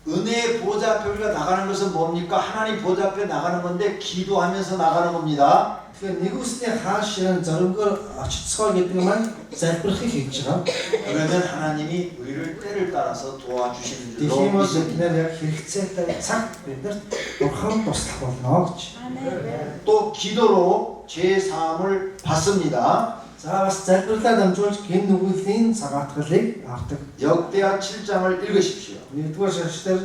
은혜의 보좌 앞에 우리가 나가는 것은 뭡니까? 하나님 보좌 앞에 나가는 건데 기도하면서 나가는 겁니다. Тэгэхээр нэгүслийн хаашаа зоримгоор очицгоё гэдэг нь залбирахыг хийж байгаа. 그러면 하나님이 우리를 때를 따라서 도와주시는 줄로 Тийм бол 믿습니다. бид яг хэрэгцээтэй цагт биднэрт бурхан туслах болно гэж. 또 기도로 죄 사함을 받습니다. За бас залбирлаа дамжуулж гин нүглийн цагаатгалыг авдаг. 역대하 7장을 읽으십시오. Нэгдүгээр шашгаар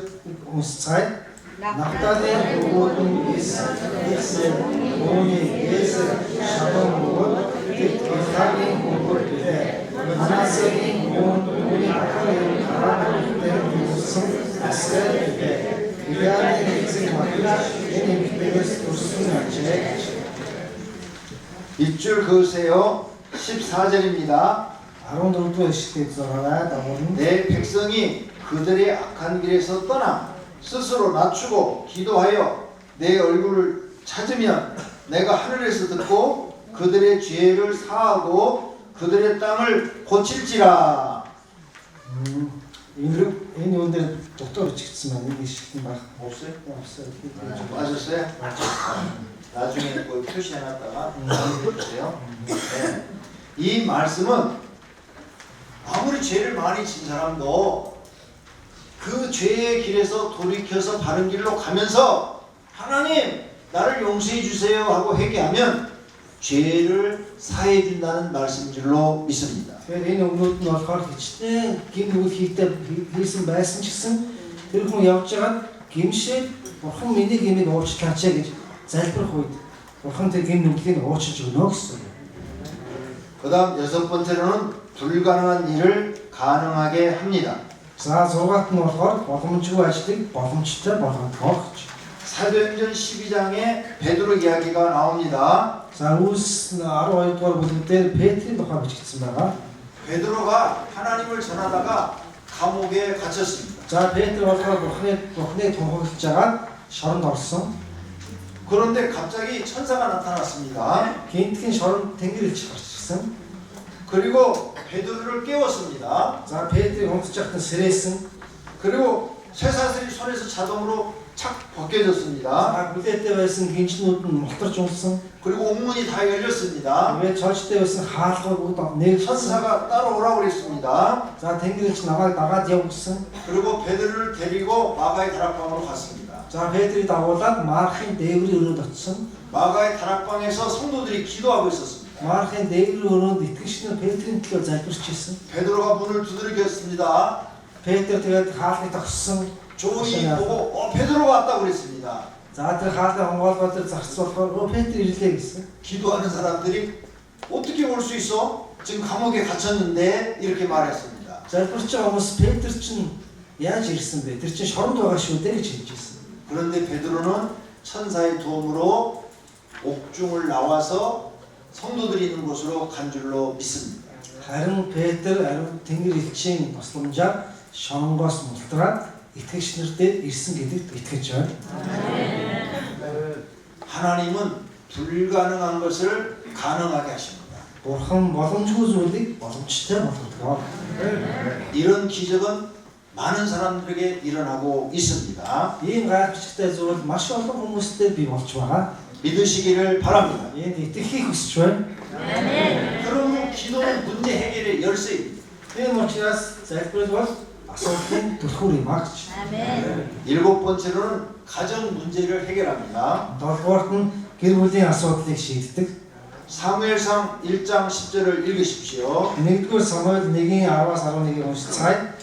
уншицгаая. Нафталын өвгөн Исэл өөний Исэл шабан өвгөн Исагийн өвгөн билээ. Манасегийн өвгөн Ахарын хараатай юусан асгал билээ. Яаны эцэг матуш энэ эмэгтэйгээс төрсөн ажээ. 밑줄 그으세요. 14절입니다. 14-р эшлэлийг зороорой дагуулна. 내 백성이 그들의 악한 길에서 떠나 스스로 낮추고 기도하여 내 얼굴을 찾으면 내가 하늘에서 듣고 그들의 죄를 사하고 그들의 땅을 고칠지라. Энэ өндөр дотор бичигдсэн байна. Нэг ишлэл баг. 없어요? 없어요. 빠졌어요? 나중에 그 표시해놨다가 해주세요. 네. 이 말씀은 아무리 죄를 많이 진 사람도 그 죄의 길에서 돌이켜서 바른 길로 가면서 하나님 나를 용서해 주세요 하고 회개하면 죄를 사해 준다는 말씀인 줄로 믿습니다. Тэгэхээр энэ өмнөд нь болохоор хичнээн гин нүгэл хийсэн байсан ч гэсэн тэр хүн явж байгаад гимшээ бурхан миний гимийг уучлаач гэж залбирх үед бурхан тэр гин нүглийг уучлж өгнө гэсэн. 그 다음 6번째로는 불가능한 일을 가능하게 합니다. За 6-т нь болохоор боломжгүй ажлыг боломжтой болгох гэж. 사도행전 12장에 베드로 이야기가 나옵니다. За Үлс 12 дугаар бүлэгдээр Петрийн тухай бичигдсэн байгаа. 베드로가 하나님을 전하다가 감옥에 갇혔습니다. За Петр болохоор бурхныг тунхаглаж байгаа шоронд орсон. 그런데 갑자기 천사가 나타났습니다. Гинтгийн шоронд тэнгэр элч гарч ирсэн. 그리고 베드로를 깨웠습니다. За Петрийг унтж явахдаа сэрээсэн. 그리고 쇠사슬이 손에서 자동으로 착 벗겨졌습니다. За хүлээтэй байсан гинжнүүд нь мултарч унсан. 그리고 옥문이 다 열렸습니다. Тэгээд чолжтой байсан хаалгаа бүгд нэг 천사가 따라오라고 그랬습니다. За тэнгэр элч намайг дагаад яв гэсэн. 그리고 베드로를 데리고 마가의 다락방으로 갔습니다. За Петрийг дагуулад Мархын дээврийн өрөөнд очсон. 마가의 다락방에서 성도들이 기도하고 있었습니다. Мархын дээврийн өрөөнд итгэгчнэр Петрийн төлөө залбирч ирсэн. 베드로가 문을 두드렸습니다. Петр тэгээд хаалгыг тогссон. 종이 보고 베드로가 왔다고 그랬습니다. За тэр хаалгаа хонгоолгоо тэр зарцуулахаар Петр ирлээ гэсэн. 기도하는 사람들이 어떻게 올 수 있어? 지금 감옥에 갇혔는데 이렇게 말했습니다. Залбирч байгаа хүмүүс Петр чинь яаж ирсэн бэ? Тэр чинь шоронд байгаа шүү дээ гэж хэлж ирсэн. 그런데 베드로는 천사의 도움으로 옥중을 나와서 성도들이 있는 곳으로 간 줄로 믿습니다. Харин Петр ариун тэнгэр элчийн тусламжаар шоронгоос мултраад итгэгч нарт ирсэн гэдэгт итгэж байна. 하나님은 불가능한 것을 가능하게 하십니다. Бурхан боломжгүй зүйлийг боломжтой болгодог. 이런 기적은 많은 사람들에게 일어나고 있습니다. Ийм гайхамшигтай зүйл маш олон хүмүүстэй бий болж байгаа. 믿으시기를 바랍니다. Энд итгэхийг хүсэж байна. 그러므로 기도는 문제 해결의 열쇠입니다. Тийм учраас залбирал бол асуудлын түлхүүр юм агч. 일곱 번째로는 가정 문제를 해결합니다. Долдугаарт нь гэр бүлийн асуудлыг шийддэг. 사무엘상 1장 10절을 읽으십시오. 1-р Самуэль 1:10-11-ийг уншицгаая.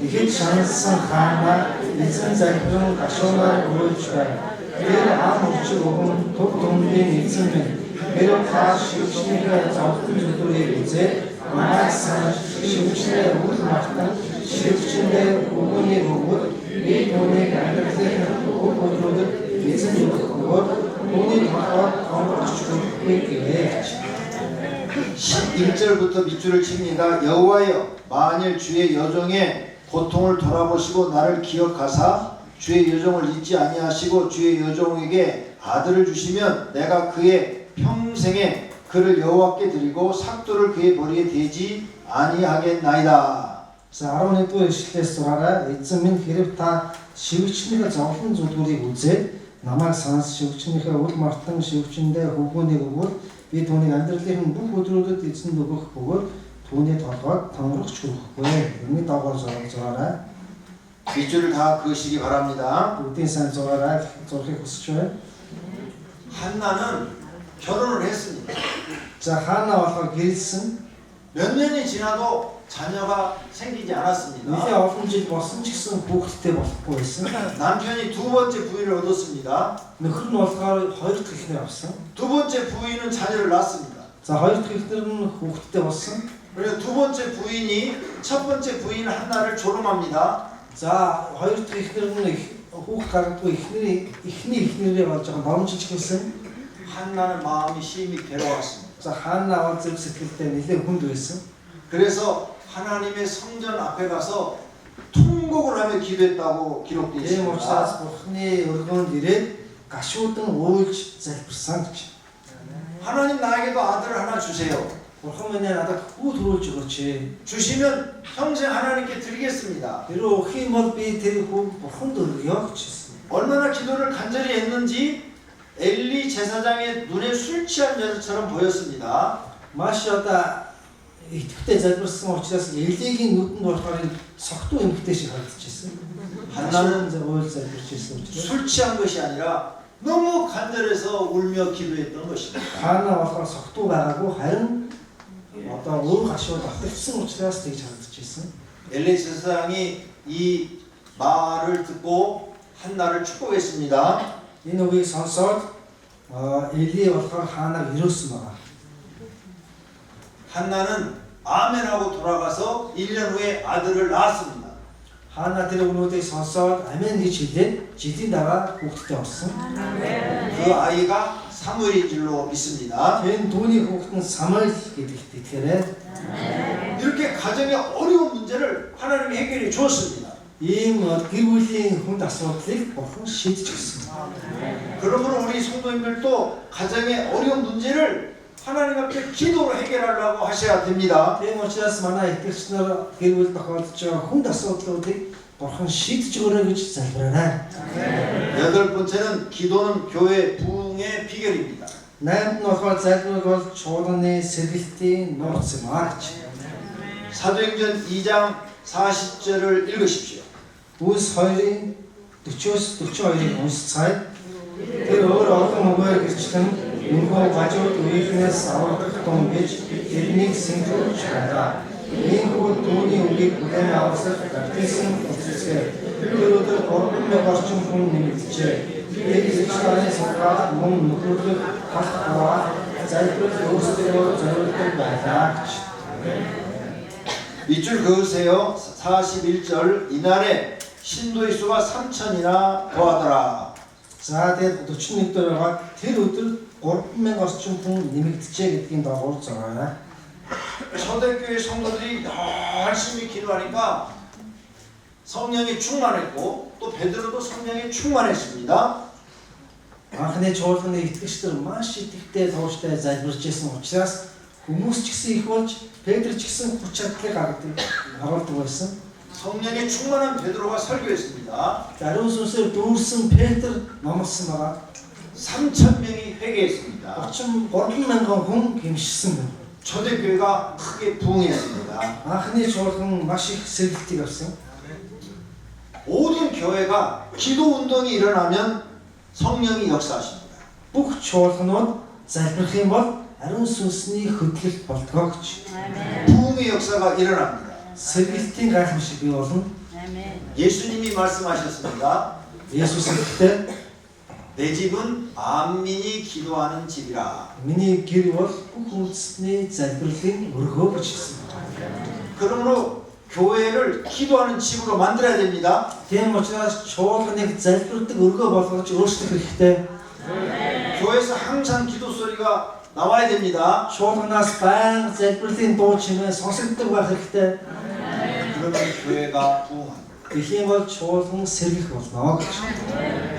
Ихэд шаналсан хаана эзэн залбиран гашуунаар өгүүлж байна. Тэр ам өчиг өгөн төв төмдийн эзэн минь. Тэр та шивчнийхээ зовхон зүйлийг үзээ. Манай санаж шивчнээ үл мартан шивчнээ өгөөний өгөөд би түүнийг амьдралын бүх өдрүүдэд эзэн өгөхөөр түүний толгойд онгорч өгөхгүй гэвэж. 11절부터 밑줄을 칩니다. 여호와여 만일 주의 여종의 고통을 돌아보시고 나를 기억하사 주의 여종을 잊지 아니하시고 주의 여종에게 아들을 주시면 내가 그의 평생에 그를 여호와께 드리고 삭도를 그의 머리에 대지 아니하겠나이다. За 11-р ишлэлээс зураараа эзэн минь хэрэг та шивгчнийхээ зовлон зүйлүүдийг үзээд намайг санас шивгчнийхээ үл мартан шивгчэндээ хөвгөөнийг өгвөл би түүнийг амьдралын бүх өдрүүдэд эзэнд өгөх бөгөөд түүний толгойд тонгорч хүрхэхгүй. Үүний дагуу зураараа 밑줄을 다 그으시기 바랍니다. бүгдийн сайн зураараа зурхийг хүсэж байна. 한나는 결혼을 했습니다. За хаана болохоор гэрэлсэн 몇 년이 지나도 자녀가 생기지 нэлээд 않았습니다. олон жил болсон ч гэсэн хүүхэдтэй болохгүй байсан. 남편이 두 번째 부인을 얻었습니다. Нөхөр нь болохоор хоёр дахь эхнэр авсан. 두 번째 부인은 자녀를 낳았습니다. За хоёр дахь эхнэр нь хүүхэдтэй болсон. 그래서 두 번째 부인이 첫 번째 부인 한나를 조롱합니다. За хоёр дахь эхнэр нь хүүхэд гаргадгүй эхний эхнэрээ болж байгаа боломжч хэлсэн. 한나는 마음이 심히 괴로웠습니다. За хаана аваад зөв сэтгэлдээ нэлээд хүнд байсан. 그래서 하나님의 성전 앞에 가서 통곡을 하며 기도했다고 기록되어 Тийм 있습니다. учраас Бурхны өргөөнд ирээд гашуудан уйлж залбирсан гэж. 하나님 나에게도 아들을 하나 주세요. Бурхан минь надад хүү төрүүлж өгөөч. 주시면 평생 하나님께 드리겠습니다. Тэр өгөх юм бол би тэр хүү Бурханд өргөё гэж хэлсэн. 얼마나 기도를 간절히 했는지 엘리 제사장의 눈에 술 취한 여자처럼 보였습니다. Маш одоо итгэвтэй залбирсан учраас Элигийн нүдэнд болохоор согтуу эмгтэй шиг харагдчихсэн. 한나는 уйл залбирч ирсэн учраас 술 취한 것이 아니라 너무 간절해서 울며 기도했던 것입니다. хаана болохоор согтуу байгаагүй харин одоо өөр гашууд автагдсан учраас тэгж харагдчихсэн. 엘리 제사장이 이 말을 듣고 한나를 축복했습니다. Энэ үгийг сонсоод Эли болохоор хаанаа ирөөсөн байна. 한나는 아멘하고 돌아가서 1년 후에 아들을 낳았습니다. Хаана тэр өгнүүдийг сонсоод амен гэж хэлээд жилийн дараа хүүхэдтэй болсон. 그 아이가 사무엘인 줄로 믿습니다. Тэр түүний хүүхэд нь Самуэль гэдэгт итгээрэй. 이렇게 가정의 어려운 문제를 하나님이 해결해 주었습니다. Ийм гэр бүлийн хүнд асуудлыг Бурхан шийдэж өгсөн. 그러므로 우리 성도님들도 가정의 어려운 문제를 하나님 앞에 기도로 해결하려고 하셔야 됩니다. Тийм учраас манай итгэгч нар гэр бүл тохиолдож байгаа хүнд асуудлуудыг Бурхан шийдэж өгөрэй гэж залбираарай. 여덟 번째는 기도는 교회 부흥의 비결입니다. 8-нд нь болохоор залбирал бол чуулганы сэргэлтийн нууц юм аа гэж. 사도행전 2장 40절을 읽으십시오. Үүс 2-ын 40-с 42-ыг уншицгаая. Тэр өөр олон үгээр гэрчлэн энэхүү гажууд үеийнхнээс аврах том гэж тэрнийг сэнтүүлж байна. Энэхүү түүний үгийг бүхэн авсах гартисэн үсэсгээр тэр өдөр 3,000 орчим хүн нэмэгдэжээ. Тэр Израилийн саргаад мөн нөхөрлөг хат аваа залбирал өөрсдөө зориулдаг байлаа гэж. 밑줄 그으세요. 41절 이날에 신도의 수가 3,000이나 더하더라. За тэгээд 41 дээр байгаа тэр өдөр 3,000 орчим хүн нэмэгдэжээ гэдгийн дагуур зураарай. 초대교회 성도들이 열심히 기도하니까 성령이 충만했고 또 베드로도 성령이 충만했습니다. Анхны чуулганы итгэгчдэр маш идэвхтэй тууштай залбирч байсан учраас Хүмүүс ч гэсэн их болж Петр ч гэсэн хүч чадлыг гаргадаг байсан. 성령에 충만한 베드로가 설교했습니다. Ариун сүнсээр дүүрсэн Петр номлосон байгаа. 3,000명이 회개했습니다. 33,000 хүн гимшсэн байна. 초대교회가 크게 부흥했습니다. Анхны чуулган маш их сэргэлтийг авсан. 모든 교회가 기도 운동이 일어나면 성령이 역사하십니다. Бүх чуулганууд залбирх юм бол ариун сүнсний хөдлөлт болдгоо гэж. 부흥의 역사가 일어납니다. Сэргэлтийн гайхамшиг бий болно. 예수님이 말씀하셨습니다. Есүс хэлэхдээ 내 집은 만민이 기도하는 집이라. миний гэр бол бүх үндэстний залбирлын өргөө гэж хэлсэн. 그러므로 교회를 기도하는 집으로 만들어야 됩니다. Тийм учраас чуулганыг залбирдаг өргөө болгож өөрчлөх хэрэгтэй. 교회에서 항상 기도 소리가 나와야 됩니다. Чуулганаас баян залбирлын дуу чимээ сонсогддог байх хэрэгтэй. 그러면 교회가 부흥합니다. Тэгхийн бол чуулган сэргэх болно гэж.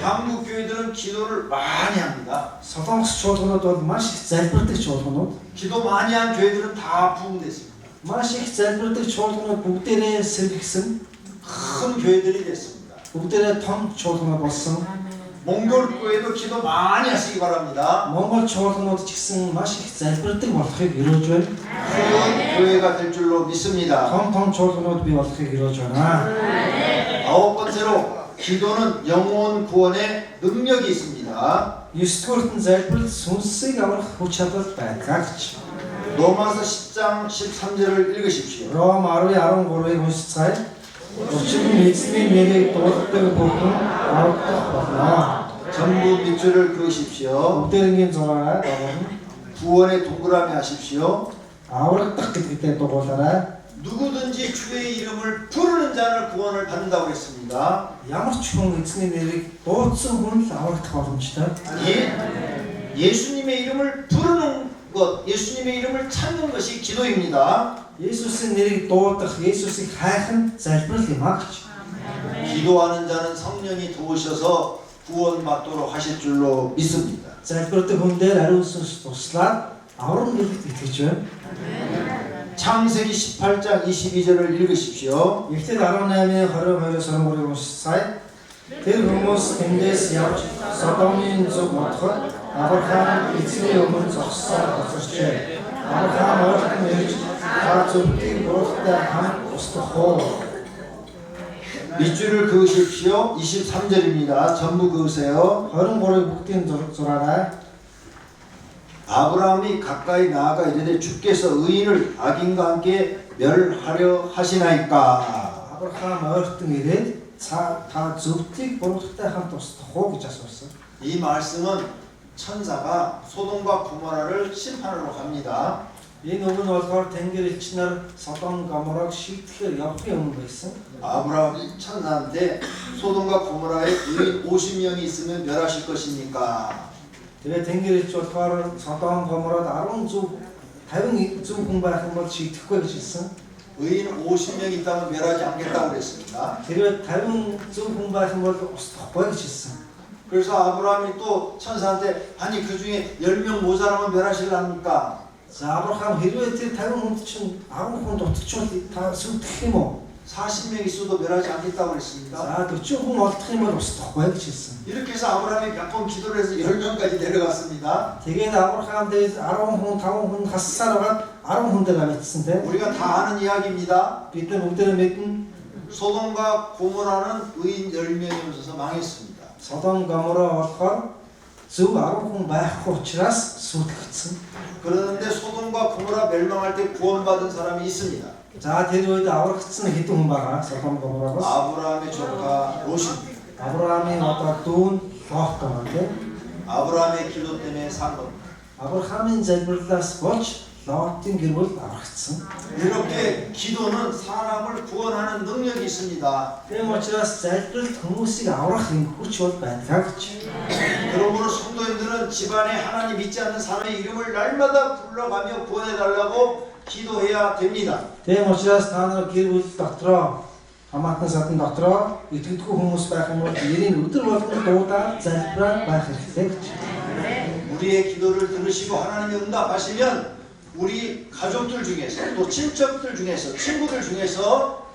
한국 교회들은 기도를 많이 합니다. Солонгос чуулганууд бол маш их залбирдаг чуулганууд. 기도 많이 한 교회들은 다 부흥됐습니다. Маш их залбирдаг чуулганууд бүгдээрээ сэргэгсэн. 큰 교회들이 됐습니다. Бүгдээрээ том чуулганууд болсон. 몽골 교회도 기도 많이 하시기 바랍니다. Монгол чуулганууд ч гэсэн маш их залбирдаг болохыг өрөөж байна. 큰 교회가 될 줄로 믿습니다. Том чуулганууд бий болохыг өрөөж байна. 9번째로 기도는 영혼 구원의 능력이 있습니다. 9-р нь залбирал сүнсийг аврах хүч чадал байдаг гэж. 로마서 10장 13절을 읽으십시오. Ром 10:13-ыг уншицгаая. Өчигдөр эзний нэрийг дууддаг бүхэн аврагдах болно. 전부 밑줄을 그으십시오. Бүгдээрийн зураараа дагуулна. 구원의 동그라미 하십시오. Аврагдах гэдэгтэй дугуулаарай. 누구든지 주의 이름을 부르는 자를 구원을 받는다고 했습니다. Ямар ч хүн эзний нэрийг дуудсан хүн л аврагдах боломжтой. 예수님의 이름을 부르는 것, 예수님의 이름을 찾는 것이 기도입니다. Есүсийн нэрийг дуудах, Есүсийг хайх нь залбирал юм аа гэж. 기도하는 자는 성령이 도우셔서 구원받도록 하실 줄로 믿습니다. Залбирдаг хүн дээр ариун сүнс туслаад аврам гэдэгт итгэж байна. 창세기 18장 22절을 읽으십시오. Эхлээд 18:22-23-ыг уншицгаая. Тэр хүмүүс тэндээс явж Содомын зүг модоход Авраам эзний өмнө зогссоор босорчээ. Авраам ойлхон ирж та зүрхийг буурахтай хамт устгах уу? 밑줄을 그으십시오. 23절입니다. 전부 그으세요. 23-ыг бүгдийн зураарай. 아브라함이 가까이 나아가 이르되 주께서 의인을 악인과 함께 멸하려 하시나이까. Авраам ойртон ирээд та зөвхийг буурахтай хамт устгах уу гэж асуусан. 이 말씀은 천사가 소돔과 고모라를 심판하러 갑니다. Энэ үг нь болохоор Тэнгэр элч нар Содом Гоморог шийтгэхээр явахын өмнө байсан. 아브라함이 천사한테 소돔과 고모라에 의인 50명이 있으면 멸하실 것입니까? Тэгээ Тэнгэр элч болохоор Содом Гомород 50 зөв хүн байх юм бол шийтгэхгүй гэж хэлсэн. 의인 50명 있다면 멸하지 않겠다고 그랬습니다. Тэрвээ 50 зөв хүн байх юм бол устгахгүй гэж хэлсэн. 그래서 아브라함이 또 천사한테 아니 그 중에 10명 모자라면 멸하실랍니까? За Авраам хэрвээ тэр 50 хүнд чинь 10 хүн дутчихвол та сүтгэх юм уу? 40명 있어도 멸하지 않겠다고 그랬습니다. За 40 хүн олдох юм бол устгахгүй гэж хэлсэн. 이렇게 해서 아브라함이 몇 번 기도를 해서 10명까지 내려갔습니다. Тэгээд Авраам дээр 10 хүн 5 хүн хассаар байгаа 10 хүн дээр амитсан те. 우리가 다 아는 이야기입니다. Бид нар бүгдээ мэднэ. 소돔과 고모라는 의인 10명이 없어서 망했습니다. Содом Гомора болохоор зөв 10 хүн байхгүй учраас сүтгэгдсэн. 그런데 소돔과 고모라 멸망할 때 구원받은 사람이 있습니다. За тэр үед аврагдсан хэдэн хүн байгаа Содом Гоморогоос. 아브라함의 조카 롯입니다. Авраамийн одоо дүүн Лот байгаа тийм. 아브라함의 기도 때문에 산 겁니다. Авраамийн залбирлаас болж Лотын гэр бүл аврагдсан. 이렇게 기도는 사람을 구원하는 능력이 있습니다. Тийм учраас залбиралд хүмүүсийг аврах юм хүч бол байдаг гэж. 그러므로 성도님들은 집안에 하나님 믿지 않는 사람의 이름을 날마다 불러가며 구원해달라고 기도해야 됩니다. Тийм учраас та нар гэр бүл дотроо хамаатан садан дотроо итгэдэггүй хүмүүс байх юм бол нэрийн өдөр болгон дуудаад залбираад байх хэрэгтэй гэж. 우리의 기도를 들으시고 하나님이 응답하시면 우리 가족들 중에서 또 친척들 중에서 친구들 중에서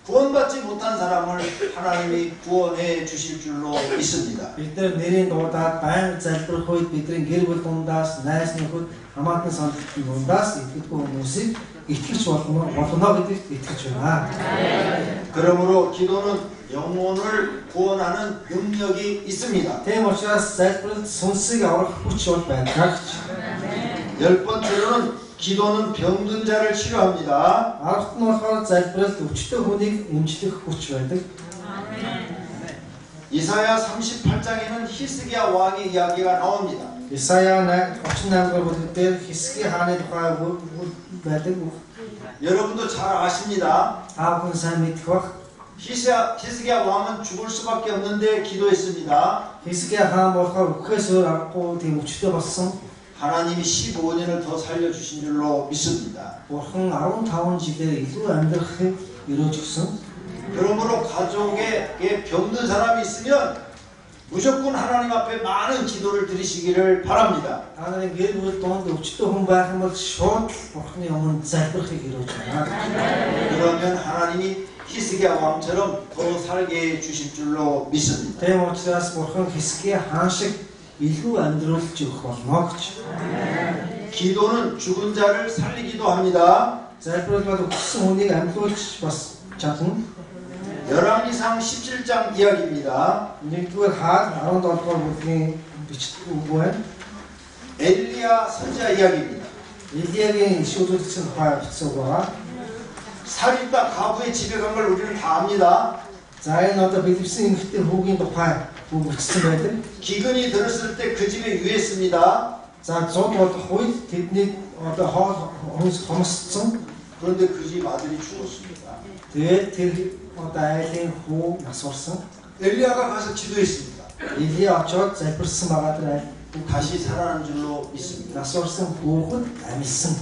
구원받지 못한 사람을 하나님이 구원해 주실 줄로 믿습니다. Бид нар нэрийн дуудаад байнга залбирх үед бидний гэр бүл дундаас, найз нөхөд, хамаатан сандалтын дундаас итгэдэггүй хүмүүсийг итгэж болно гэдэгт итгэж байна. 그러므로 기도는 영혼을 구원하는 능력이 있습니다. Тийм учраас залбиралд сүнсийг аврах хүч бол байдаг. 열 번째로는 기도는 병든 자를 치료합니다. Аравт нь болохоор залбиралд өвчтөе хүнийг эмчлэх хүч байдаг. 이사야 38장에는 히스기야 왕의 이야기가 나옵니다. Исая 38-р бүлгээр Хизкий хааны тухай байдаг. 여러분도 잘 아십니다. Та бүхэн сайн мэдэх бах. 히스기야 왕은 죽을 수밖에 없는데 기도했습니다. Хизкий хаан болохоор үхээс өөр аргагүй тийм өвчтөе болсон. 하나님이 15년을 더 살려주신 줄로 믿습니다. Бурхан 15 жилээр илүү амьдрахыг өрөөж өгсөн. 그러므로 가족에 병든 사람이 있으면 무조건 하나님 앞에 많은 기도를 드리시기를 바랍니다. Та нарын гэр бүл донд өвчтөе хүн байх юм бол шууд Бурханы өмнө залбирахыг өрөөж байна. 그러면 하나님이 히스기야 왕처럼 더 살게 해 주실 줄로 믿습니다. Тийм учраас Бурхан Хизкий хаан шиг илүү амьдруулж өгөх болно гэж. 기도는 죽은 자를 살리기도 합니다. Залбирал бол өгсөн хүнийг амьлуулж бас чадна. 열왕기상 17장 이야기입니다. Нэгдүгээр хаал 17-р бүлгийн бичдэг үг байна. 엘리야 선지자 이야기입니다. Илиягийн иш үзүүлсэн тухай бичсэн үг байна. 살인다 가부의 집에 간 걸 우리는 다 압니다. За энэ одоо Билбсэн эмэгтэй хүүгийн тухай үг бичсэн байдаг. 기근이 들었을 때 그 집에 유했습니다. За 100 болох үед тэдний одоо хоол хомсцсон. 그런데 그 집 아들이 죽었습니다. Тэгээд тэр одоо айлын хүү нас орсон. 엘리야가 가서 기도했습니다. Илия очоод залбирсан байгаа тэр айл 다시 살아난 줄로 믿습니다. нас орсон хүүхэд амьсан.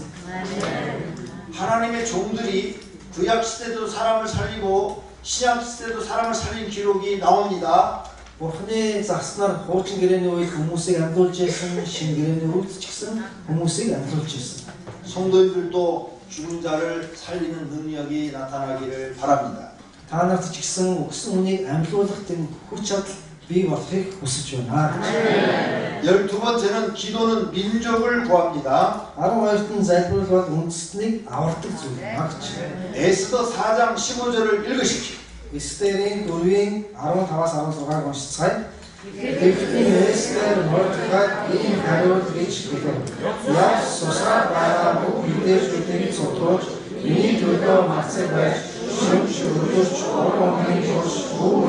하나님의 종들이 구약 시대도 사람을 살리고 신약 시대도 사람을 살린 기록이 나옵니다. Бурханы заснаар хуучин гэрээний үед хүмүүсийг амьдуулж ирсэн, шинэ гэрээний үед ч гэсэн хүмүүсийг амьдуулж ирсэн. 성도님들도 죽은 자를 살리는 능력이 나타나기를 바랍니다. Та нарт ч гэсэн өгсөн хүнийг амьдуулах тийм хүч чадал бий болохыг хүсэж байна. 12번째는 기도는 민족을 구합니다. 12-т нь залбирал бол үндэстнийг авардаг зүйл байна гэж. 에스더 4장 15절을 읽으십시오. Эстэрийн 4-ийн 15-аас 16-ыг уншицгаая. Тэгэхдээ Эстер Мордекайд ийм хариулт гэж хэлэв. Яг сусаар байгаа бүх мэдээллүүдийг цуглуулж, миний төлөө мацаг байж, шүмж өдөрч орооны турш өө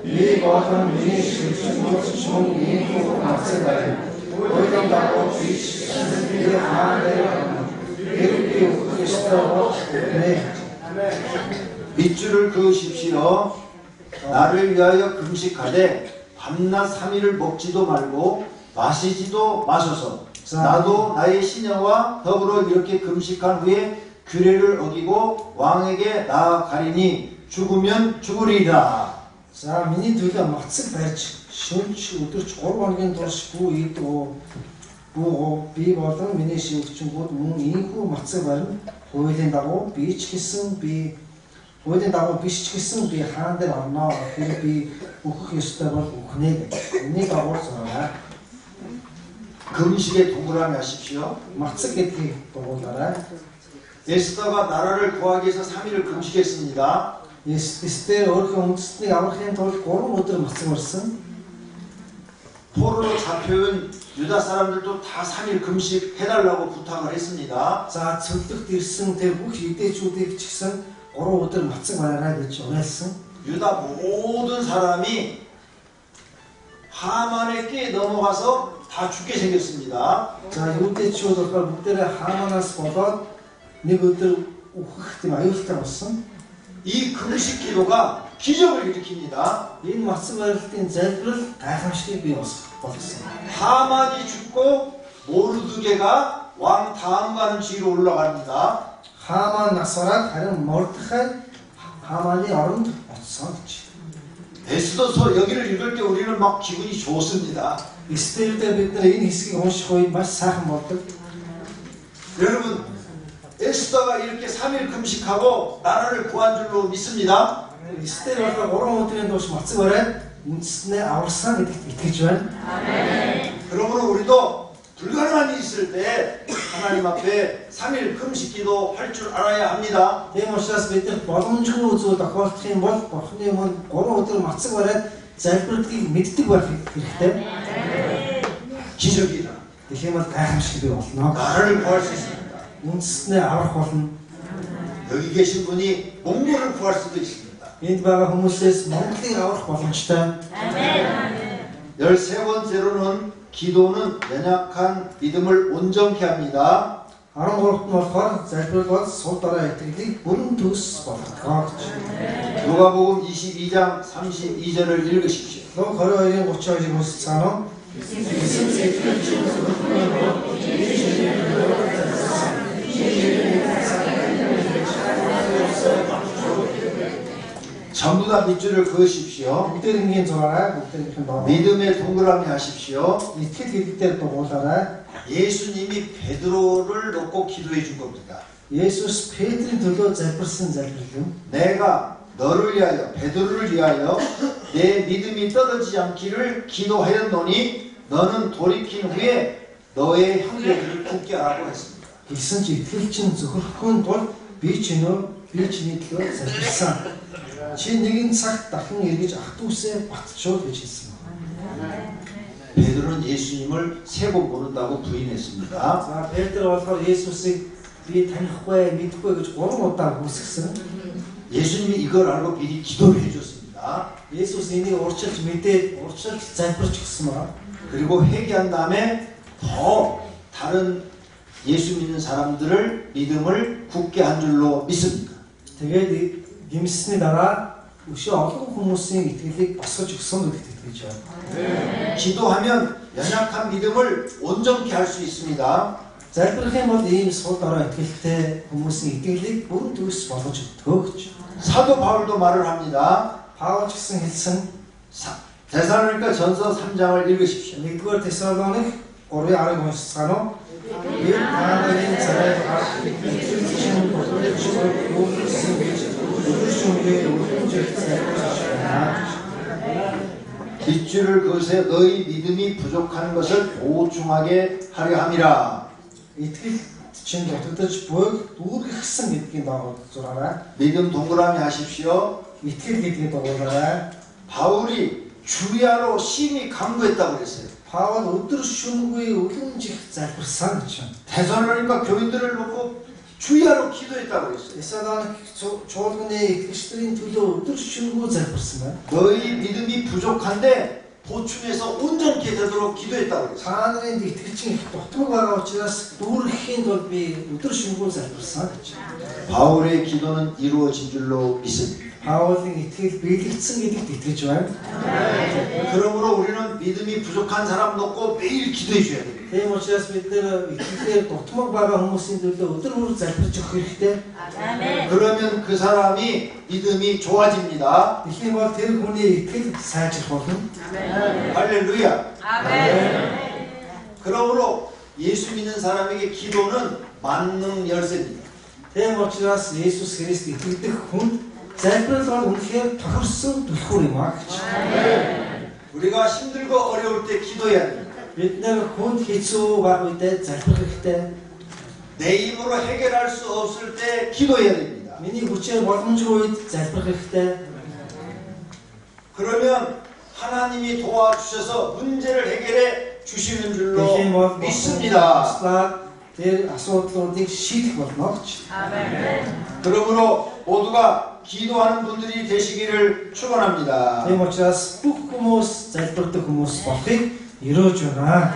би болон миний шүмж чум ийм мацаг байж. Ойдон дагуу биш би хаанаа би үхэстөө 밑줄을 그으십시오. 나를 위하여 금식하되 밤낮 3일을 먹지도 말고 마시지도 마소서. 나도 나의 시녀와 더불어 이렇게 금식한 후에 규례를 어기고 왕에게 나아가리니 죽으면 죽으리이다. За миний төлөө мацаг барьж шөнч өдөрч 3 хоногийн турш бүү идөө би болон миний шивгчэнгүүд мөн ийхүү мацаг барин хуулийн дагуу би ч гэсэн би хуулийн дагуу биш ч гэсэн би хаан дээр орноо хэрэг би өөхөх ёстой бол өөхнэ гэж. Энийг агуулсараа. 금식에 동그라미 하십시오. Мацаг гэдгийг дугуулаарай. 에스더가 나라를 구하기 위해서 3일을 금식했습니다. Эстер өөрийнхөө үндэстнийг аврахын тулд 3 өдөр мацаг барьсан. 포로로 잡혀온 유다 사람들도 다 3일 금식 해달라고 부탁을 했습니다. За цөлдөгт ирсэн тэр бүх юдэчүүдийг ч гэсэн 3 өдөр мацаг бариараа гэж уриалсан. 유다 모든 사람이 하만의 꾀에 넘어가서 다 죽게 생겼습니다. За юдэчүүд болохоор бүгдээрээ хааманаас болоод нэг өдөр үхэх тийм аюултай болсон. 이 금식 기도가 기적을 일으킵니다. Энэ мацаг барилтын залбирал гайхамшигыг бий болгосон. 하만이 죽고 모르드게가 왕 다음 가는 지위로 올라갑니다. Хааман насараад харин Мордехай 하만이 оронд очсон гэж. 에스더서 여기를 읽을 때 우리는 막 기분이 좋습니다. Эстердээ бид нар энэ хэсгийг унших үед маш сайхан болдог. 여러분 에스더가 이렇게 3일 금식하고 나라를 구한 줄로 믿습니다. Эстер бол 3 өдрийн турш мацаг бариад үндэснээ аварсан гэдэгт итгэж байна. 그러므로 우리도 불가능한 일이 있을 때 하나님 앞에 3일 금식기도 할 줄 알아야 합니다. Тийм учраас бид нар боломжгүй зүйл тохиолдох юм бол Бурхны өмнө 3 өдөр мацаг бариад залбирдгийг мэддэг байх хэрэгтэй. 기적이다. Тэгэх юм бол гайхамшиг бий болно. 나라를 구할 수 있습니다. Үндэснээ аврах болно. 여기 계신 분이 몽골을 구할 수도 있습니다. Энд байгаа хүмүүсээс Монголыг аврах боломжтой. 13번째로는 기도는 연약한 믿음을 온전케 합니다. 13-т нь болохоор залбирал бол сул дараа итгэлийг бүрэн төс болгодог. 누가복음 22장 32절을 읽으십시오. Луг 22-ын 32-ыг уншицгаано. 전부 다 밑줄을 그으십시오. бүгдээрийн зураарай, бүгдээрийн доор. 믿음의 동그라미 하십시오. Итгэл хэлэлээр дугуулаарай. 예수님이 베드로를 놓고 기도해 준 겁니다. Есүс Петрийн төлөө залбирсан залбирал юм. 내가 너를 위하여 베드로를 위하여 내 믿음이 떨어지지 않기를 기도하였노니 너는 돌이킨 후에 너의 형제들을 굳게 하라고 했습니다. Гэсэн чи итгэл чинь зөвхөрөхгүй тул би чиний төлөө залбирсан. Чи нэгэн цагт дахин эргэж ах дүүсээ батчуул гэж хэлсэн. 베드로는 예수님을 세 번 모른다고 부인했습니다. За Петр болохоор Есүсийг би танихгүй, мэдхгүй гэж 3 удаа хүсгэсэн. 예수님이 이걸 알고 미리 기도를 해줬습니다. Есүс энийг урьдчилж мэдээд урьдчилж залбирч өгсөн ба. 그리고 회개한 다음에 더 다른 예수 믿는 사람들을 믿음을 굳게 한 줄로 믿습니다. Тэгээд гимсний дараа өшөө олон хүмүүсийн итгэлийг босгож өгсөн гэдэгт итгэж байна. 기도하면 연약한 믿음을 온전케 할 수 있습니다. Залбирх юм бол ийм сул дараа итгэлтэй хүмүүсийн итгэлийг бүрэн төс болгож өгдөг гэж. 사도 바울도 말을 합니다. Паул ч гэсэн хэлсэн. 데살로니가 전서 3장을 읽으십시오. 1-р Тесалоник 3:10-ыг уншицгаано. Би таарын царайд гарах итгэгчийн бодлогыг үүсгэн гэж өдөршөнгээ үлдэж байна. 뒷줄을 그것에 너희 믿음이 부족한 것을 보충하게 하려 함이라. Итгэл чинь дутагдаж буйг дүүргэхсэн гэдгийг дагуулж зураарай. 믿음 동그라미 하십시오. Итгэл гэдгийг дагуулаарай. 바울이 주야로 심히 간구했다고 그랬어요. Паул өдөр шөнөгүй үлэмжих залбирсан гэж байна. 데살로니가 교인들을 놓고 주야로 기도했다고 그랬어요. Тесалоник чуулганы итгэгчдийн төлөө өдөр шөнөгүй залбирсан байна. 너희 믿음이 부족한데 보충해서 온전케 되도록 기도했다고 그랬어요. Та нарын итгэгчийн их дутмаг байгаа учраас дүүргэхийн тулд би өдөр шөнөгүй залбирсан гэж. 바울의 기도는 이루어진 줄로 믿습니다. Паулын итгэл биелэгдсэн гэдэгт итгэж байна. 그러므로 우리는 믿음이 부족한 사람 놓고 매일 기도해 줘야 됩니다. Тийм учраас бид нэр итгэлээр дутмаг байгаа хүмүүсийн төлөө өдөр бүр залбирч өгөх хэрэгтэй. 그러면 그 사람이 믿음이 좋아집니다. Тэгэх юм бол тэр хүний итгэл сайжрах болно. 할렐루야. 그러므로 예수 믿는 사람에게 기도는 만능 열쇠입니다. Тийм учраас Есүс Христ итгэдэг хүн залбирал бол үнэхээр тохирсон түлхүүр юм аа гэж. 우리가 힘들고 어려울 때 기도해야 됩니다. Бид нэр хүнд хэцүү байх үедээ залбирх хэрэгтэй. 내 힘으로 해결할 수 없을 때 기도해야 됩니다. Миний хүчээр боломжгүй үед залбирх хэрэгтэй. 그러면 하나님이 도와주셔서 문제를 해결해 주시는 줄로 Тэгэх юм бол 믿습니다. тэр асуудлуудыг шийдэх болно гэж. 그러므로 모두가 기도하는 분들이 되시기를 축원합니다. Тийм учраас бүх хүмүүс залбирдаг хүмүүс болохыг өрөөж байна.